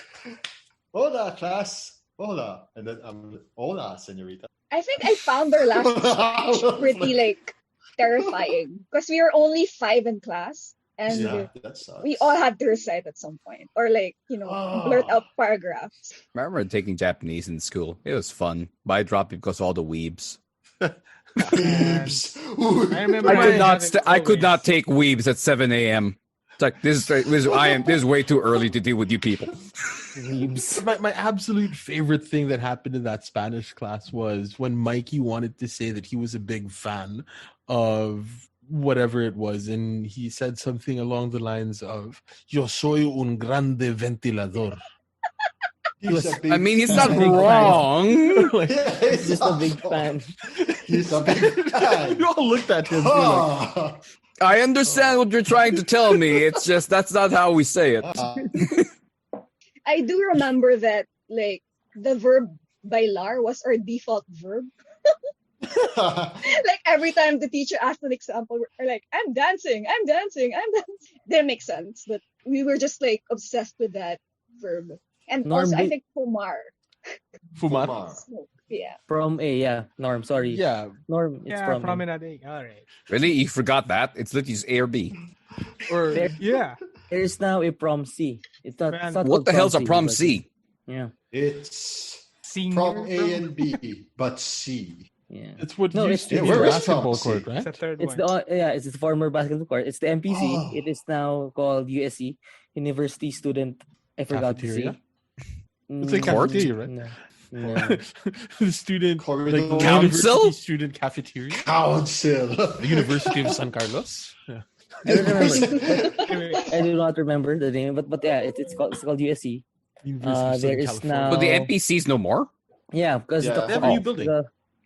hola class, hola, and then I'm like, hola, señorita. I think I found our last speech pretty like terrifying because we were only 5 in class, and Yeah, that sucks. we all had to recite at some point, or like blurt out paragraphs. I remember taking Japanese in school. It was fun. But I dropped it because of all the weebs. Boobs. I remember I could not take weebs at 7 a.m. It's like this is way too early to deal with you people. Weebs. My absolute favorite thing that happened in that Spanish class was when Mikey wanted to say that he was a big fan of whatever it was, and he said something along the lines of "Yo soy un grande ventilador." He's a big I mean, he's not fan. big fan. wrong. Like, Yeah, He's just a big fan. He's a big fan. we all looked at him. we were like, Ah. I understand what you're trying to tell me. It's just that's not how we say it. Ah. I do remember that like the verb bailar was our default verb. Like every time the teacher asked an example, we're like, I'm dancing. Didn't make sense, but we were just like obsessed with that verb. And Norm also, I ba- think Kumar. Fumar. Smoke. Yeah. From A, yeah. Norm, sorry. Yeah. Norm, it's Yeah, from A. promenade. All right. Really? You forgot that? It's literally A or B. Or There- Yeah. There is now a prom C. It's not, Man, it's not What called the hell's a prom but- C? Yeah. It's Senior from A prom? and B, but C. Yeah. it's what No, used it's- to yeah, be where the is basketball Tom? court, It's right? the third It's one. it's the former basketball court. It's the MPC. Oh. It is now called USC, University Student. I forgot Cafeteria? to say. It's like Court? cafeteria, right? No. No. The student Corridor. like the Council? university student cafeteria. Council. The University of San Carlos. Yeah. I don't remember. Anyway, I do not remember the name, but yeah, it's called USC. University of there Southern is California. now- But the NPCs no more? Yeah, because Yeah. They have a new building. Oh,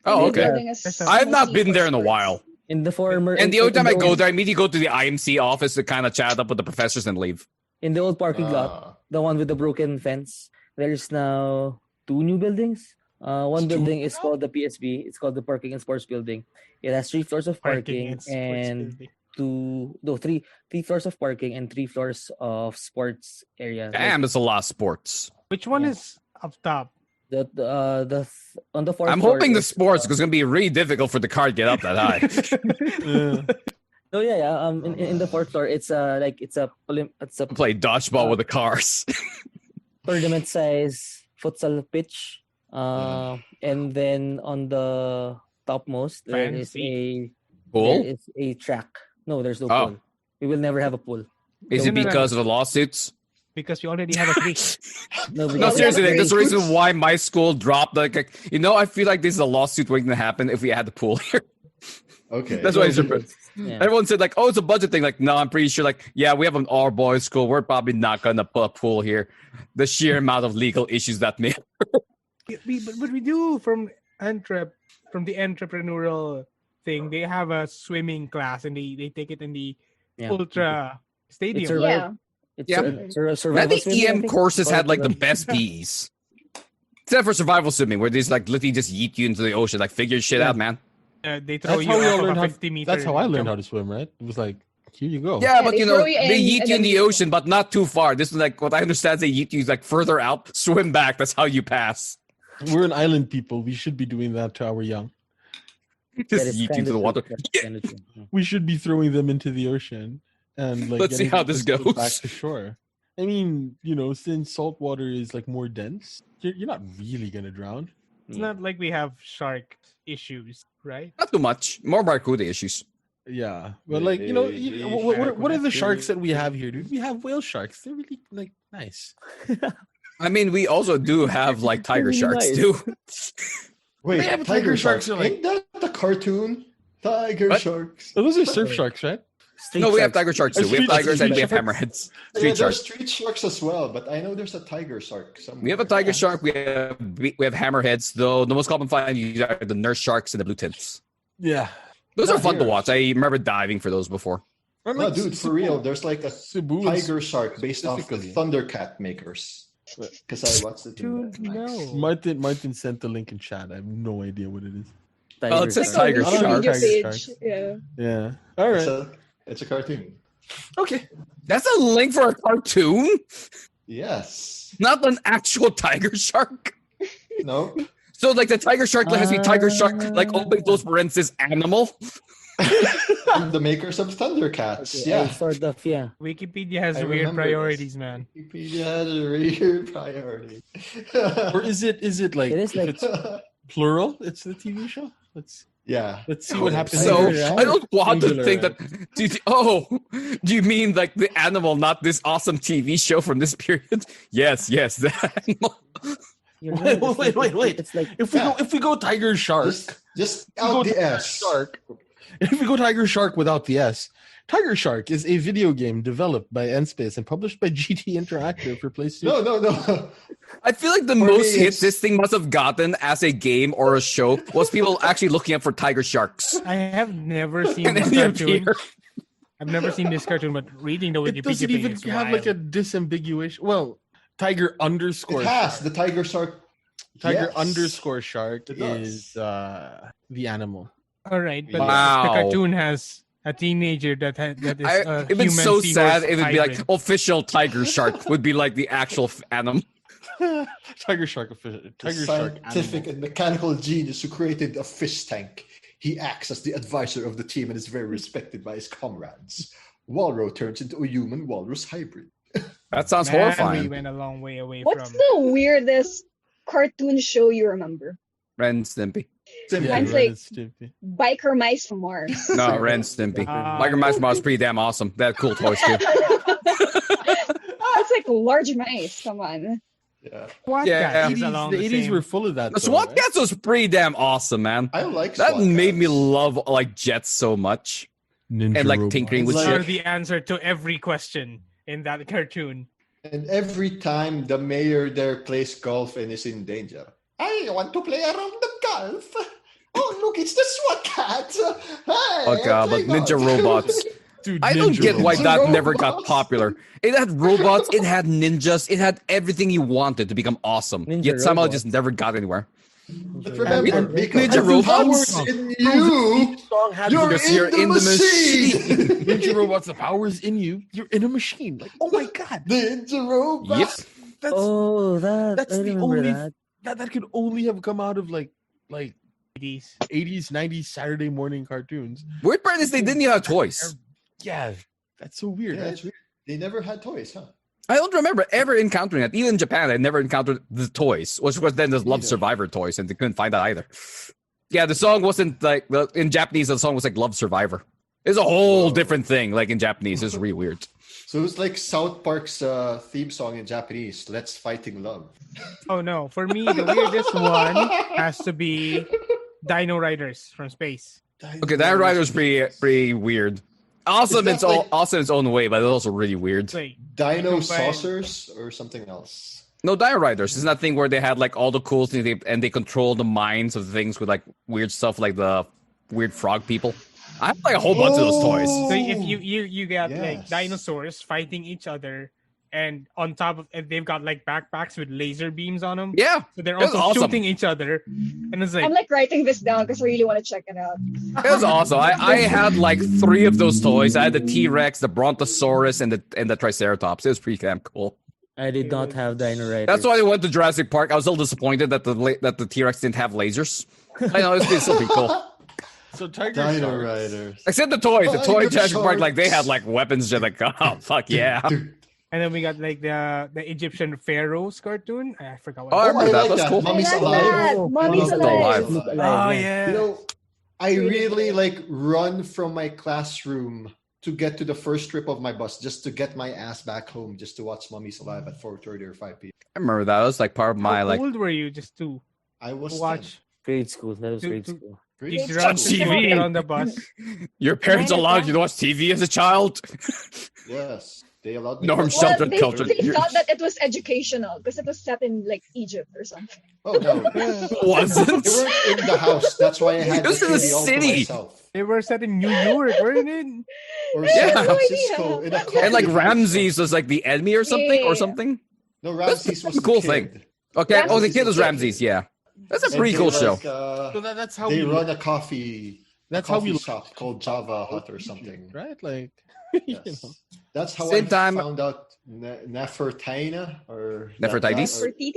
The okay. building is I I've not mostly been for there in a sports. while. in the former And the in only time I the go old- there, I immediately go to the IMC office to kind of chat up with the professors and leave. in the old parking lot, Ah. the one with the broken fence, there is now 2 new buildings. One It's two building is called the PSB. It's called the Parking and Sports Building. It has 3 floors of parking sports and building. three floors of parking and 3 floors of sports area. Damn, it's a lot of sports. Which one Yeah. is up top? On the fourth I'm floor hoping the is, sports because it's gonna be really difficult for the car to get up that high. Yeah. Oh yeah. In the fourth floor, it's it's a Play dodgeball with the cars. tournament size futsal pitch. And then on the topmost there is Pool? a track. No, there's no Oh. pool. We will never have a pool. Is it No, no, no. because of the lawsuits? Because we already have a creek. No, No, because- seriously, Yeah, that's the great. reason why my school dropped. I feel like this is a lawsuit waiting to happen if we had the pool here. Okay. That's why it's Yeah. everyone said oh, it's a budget thing. No, I'm pretty sure. Yeah, we have an all boys school. We're probably not gonna put a pool here. The sheer amount of legal issues that may. But we do from the entrepreneurial thing. They have a swimming class and they take it in the Yeah. ultra stadium. It's a- Yeah. It's Yeah. a I survival think swimming, I EM think. courses had Or the best PEs. Except for survival swimming, where they just literally just yeet you into the ocean. Figure shit Yeah. out, man. They throw That's you how we all off of learned a how. 50 meter. That's how I learned how to swim, right? It was like, here you go. Yeah, Yeah, but they you know, throw you they in yeet and you in then the you- ocean, but not too far. This is what I understand. They yeet you further out, swim back. That's how you pass. We're an island people. We should be doing that to our young. That Just is yeet you kinda into the true. water. That's kinda true. Yeah. We should be throwing them into the ocean and Let's see getting how them this to swim goes. back to shore. I mean, since salt water is more dense, you're not really gonna drown. It's not like we have shark issues, right? Not too much. More barracuda issues. Yeah, but They- what are the sharks that we have here, dude? We have whale sharks. They're really nice. I mean, we also do have tiger Really sharks nice. too. Wait, They have tiger sharks. are Ain't that the cartoon? Tiger What? sharks. Oh, those are surf sharks, right? Street No, we have sharks. tiger sharks too. We have Street- tigers and we have street hammerheads. Yeah, Street there's sharks. street sharks as well, but I know there's a tiger shark somewhere. We have a tiger shark. We have hammerheads. Though the most common find are the nurse sharks and the blue tints. Yeah. Those Not are fun to here. watch. I remember diving for those before. No, dude, for real. There's a Cebu and tiger shark based off the specifically. Thundercat makers. Because I watched it. in Dude, Netflix. no. Martin sent the link in chat. I have no idea what it is. Tiger Oh, it says sharks. tiger It's on shark. the Tiger video shark. page. Yeah. Yeah. All It's right. it's a cartoon. Okay. That's a link for a cartoon, Yes. not an actual tiger shark. No. So the tiger shark has to be tiger shark, open close parenthesis animal. The makers of Thundercats. Okay, Yeah. sort of, yeah. Wikipedia has I weird remember priorities, this. man. Wikipedia has a weird priority. Or is it like It is if like- it's plural? It's the TV show. Let's yeah. see what happens. So Singular, right? I don't want to Singular, think right? that. Do you mean the animal, not this awesome TV show from this period? Yes, the animal. You're Wait, right. wait. It's like If we go tiger shark, Just if we go out the tiger S. shark. If we go tiger shark without the S, Tiger Shark is a video game developed by Nspace and published by GT Interactive for PlayStation. No. I feel like the For most me, hits it's- this thing must have gotten as a game or a show was people actually looking up for tiger sharks. I have never seen And this then they cartoon. appear. I've never seen this cartoon, but reading the It Wikipedia doesn't page even is have wild. a disambiguation. Well, Tiger underscore It has shark. the tiger shark. Tiger Yes. underscore shark It does. is the animal. All right, but Wow. the cartoon has a teenager that that is It'd been so sad. It would be like hybrid. official tiger shark would be like the actual animal. Tiger shark official. The Tiger shark scientific animal. and mechanical genius who created a fish tank. He acts as the advisor of the team and is very respected by his comrades. Walro turns into a human walrus hybrid. That sounds Man, we horrifying. went a long way away What's from. the weirdest cartoon show you remember? Ren and Stimpy. Yeah, Mine's Ren like- and Stimpy. Biker Mice from Mars. No, Ren and Stimpy. Ah. Biker Mice was pretty damn awesome. They had cool toys too. It's like large mice. Come on. Yeah. What Yeah. guys along The the 80s same- were full of that. The though, SWAT right? Cats was pretty damn awesome, man. I like That SWAT made me Cats. love like jets so much. Ninja And like robots. tinkering with It's are like- shit. the answer to every question in that cartoon. And every time the mayor there plays golf and is in danger, I want to play around the golf. Oh, look, it's the SWAT cat. Hey, Oh god, but play ninja golf. robots. Dude, I don't Ninja get why robots. that never got Robots. popular. It had robots, it had ninjas, it had everything you wanted to become awesome. Ninja Yet somehow it robots. just never got anywhere. But remember, And- because Ninja the robots? power's in you. Song had You're Because in you're the in the machine. Ninja robots. The power's in you. You're in a machine. Like, oh my god, Ninja robots. Yep. that's Oh, that's I the remember only that. that could only have come out of like 80s. 80s, 90s Saturday morning cartoons. Weird part is they didn't even have toys. Yeah, that's so weird. Yeah, it's weird. They never had toys, huh? I don't remember ever encountering that. Even in Japan, I never encountered the toys, which was then the Love Neither. Survivor toys, and they couldn't find that either. Yeah, the song wasn't like in Japanese. The song was like Love Survivor. It's a whole Whoa. different thing. Like in Japanese, it's really weird. So it was like South Park's theme song in Japanese. Let's Fighting Love. Oh no, for me the weirdest one has to be Dino Riders from space. Okay, that rider's pretty weird. Awesome, that it's all like- awesome in its own way, but it's also really weird. Like Dino Combine- Saucers or something else. No, Dire Riders. It's that thing where they had like all the cool things and they control the minds of things with like weird stuff, like the weird frog people. I have like a whole bunch of those toys. Oh. so if you got like Yes. dinosaurs fighting each other, and on top of and they've got like backpacks with laser beams on them. Yeah, So they're it was also awesome. shooting each other, and it's like I'm like writing this down because I really want to check it out. it was awesome. I had like 3 of those toys. I had the T-Rex, the Brontosaurus, and the Triceratops. It was pretty damn cool. I did not have Dino Riders. That's why I went to Jurassic Park. I was a little disappointed that the T-Rex didn't have lasers. I know it's still pretty cool. So Tiger Dino Sharks. Riders. Except the toys. The toy Tiger Jurassic Park, like they had sharks. like weapons. Just like oh fuck yeah. and then we got like the Egyptian pharaohs cartoon. I forgot what. Oh, I remember that. like That's that. cool. Mummy's I like alive. that. Oh, Mummy's Mummy's alive. alive. Oh yeah. You know, I Really really good. like run from my classroom to get to the first trip of my bus just to get my ass back home just to watch Mummy's Alive at 4:30 or 5 p.m. I remember that. It was like part of my How like. old were you just to I was watch? grade school. That was To- grade to- school. Grade You It's run on to TV. school, get on the bus. Your parents Yeah, allowed yeah. you to watch TV as a child? Yes, they allowed me. Norm to- Well, sheltered they, culture. they thought that it was educational because it was set in like Egypt or something. Oh no, Wasn't. they weren't in the house. That's why I had This the is a TV all to city. myself. They were set in New York, weren't it? Or Yeah. San No Francisco idea. in a And like coffee house. Ramses was like the enemy or something Yeah. or something. No, Ramses was a the cool kid. thing. Okay. Oh, the Ramses kid was was the Ramses. kid. Yeah, that's a And pretty they cool show. like, So that's how they we run a coffee. That's a how coffee we shop called Java Hut or something. right? Like you Yes. know. That's how Same I time- found out Nefertina or Nefertitis? For TD?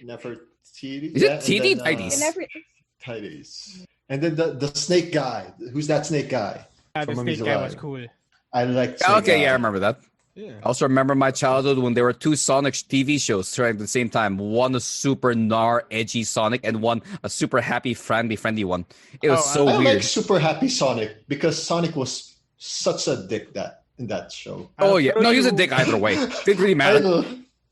Nefertiti. Is it TD? And Tides. every Tides. And then the snake guy. Who's that snake guy? The From snake Mummy's guy was Alive. cool. I like. Okay, yeah, I remember that. Yeah. I also remember my childhood when there were 2 Sonic TV shows starting at the same time. One a super gnar, edgy Sonic, and one a super happy, friendly one. It was Oh, so I weird. like Super Happy Sonic because Sonic was such a dick in that show. Oh I'll yeah, throw no, he was a you- dick either way. Didn't really I matter. know.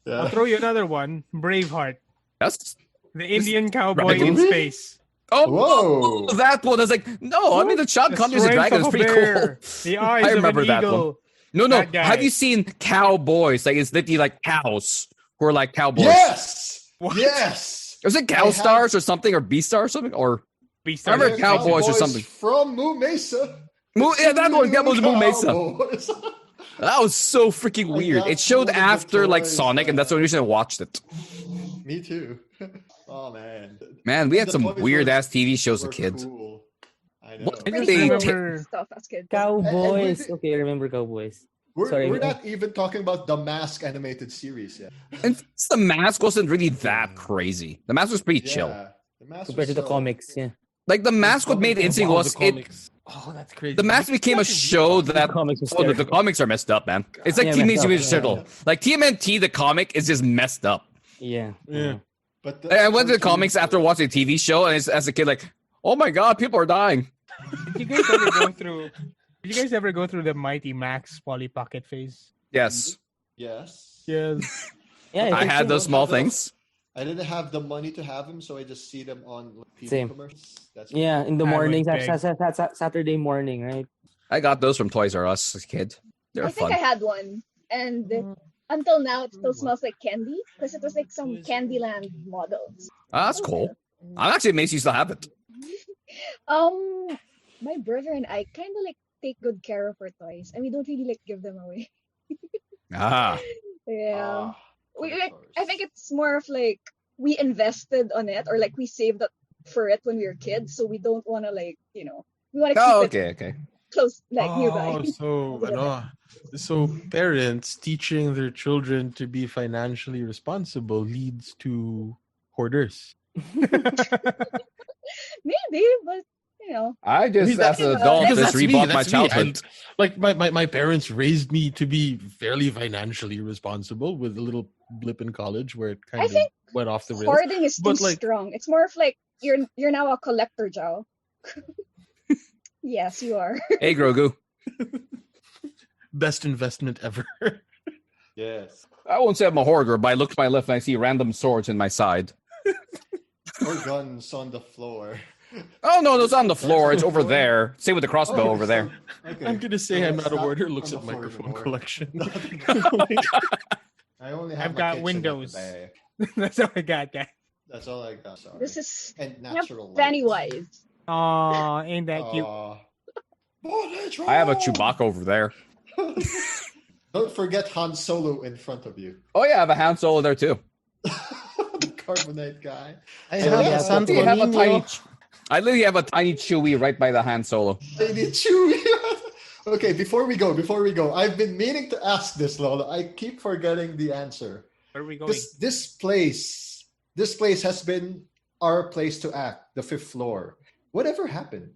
I'll Yeah. throw you another one. Braveheart, That's the Indian cowboy Right. in Movie? space. Whoa. that one. I was like, no, I mean the child The country is a strength dragon. of It's a pretty bear, cool. The eyes I remember of an that one. eagle. No. That guy. Have you seen cowboys? Like it's literally like cows who are like cowboys. Yes. What? Yes. Was it I Cow have- Stars or something or Beastar or something or Beast I remember Stars. They're Cowboys or something. from Moo Mesa. Yeah, that one. That was Moo Mesa. Cowboys. That was so freaking I weird. got It showed one of the after like toys, Sonic, and that's the only reason I watched it. Me too. Oh man. Man, we had The some toys weird were- ass TV shows as a were kid. cool. I I know. What did Pretty they remember- take? Remember- stuff as kids. Cowboys. And Okay, I remember Cowboys. We're, Sorry. we're not even talking about the Mask animated series yet. And the mask wasn't really that crazy. The mask was pretty chill. Yeah, the Mask Compared to was the so- comics, yeah. Like the mask, what made it interesting Wow, was the it. comics. Oh, that's crazy. The mask became a show that. comics was Oh, the terrible. comics are messed up, man. It's like Yeah, Teenage messed Mutant up, Ninja Turtle. Like TMNT, the comic is just messed up. Yeah. Yeah. But I went to the comics after watching a TV show, and as a kid, like, oh my god, people are dying. Did you guys ever go through? Did you guys ever go through the Mighty Max Polly Pocket phase? Yes, Yes. Yes. Yeah, I think had so. those small Have those. things. I didn't have the money to have them, so I just see them on TV Same. commercials. That's Yeah, in the I would mornings, beg. Saturday morning, right? I got those from Toys R Us as a kid. They were I think fun. I had one, and until now it still smells like candy because it was like some Candyland models. Ah, that's cool. I'm actually amazed you still have it. My brother and I kind of like take good care of our toys, and we don't really like give them away. Ah, Yeah, we of like. course. I think it's more of like we invested on it, or like we saved up for it when we were kids, so we don't want to like we want to keep oh, it okay. close, like nearby. So parents teaching their children to be financially responsible leads to hoarders. Maybe, but I just, that's- as an because adult, Because just that's me, rebought my that's me. childhood. Like my parents raised me to be fairly financially responsible with a little blip in college where it kind I of think went off the rails. hoarding is too But, like- strong. It's more of like you're now a collector, Joe. Yes, you are. Hey, Grogu. Best investment ever. Yes. I won't say I'm a hoarder, but I look to my left and I see random swords in my side. Or guns on the floor. Oh no, it's on the floor. It's over there. Same with the crossbow Oh, over there. Okay. I'm gonna say So I'm it's not a not hoarder. on Looks the at floor microphone anymore. collection. I only have I've my got kitchen at the windows. back. That's all I got, guys. That's all I got. Sorry. This is and natural light. Pennywise. Aw, ain't that cute? Aw. I have a Chewbacca over there. Don't forget Han Solo in front of you. Oh yeah, I have a Han Solo there too. The carbonate guy. I So have yeah, a San I have a tiny. Tornino. I literally have a tiny Chewie right by the Han Solo. I need Chewie. Okay, before we go, I've been meaning to ask this, Lolo. I keep forgetting the answer. Where are we going? This place has been our place to act, the 5th floor. Whatever happened?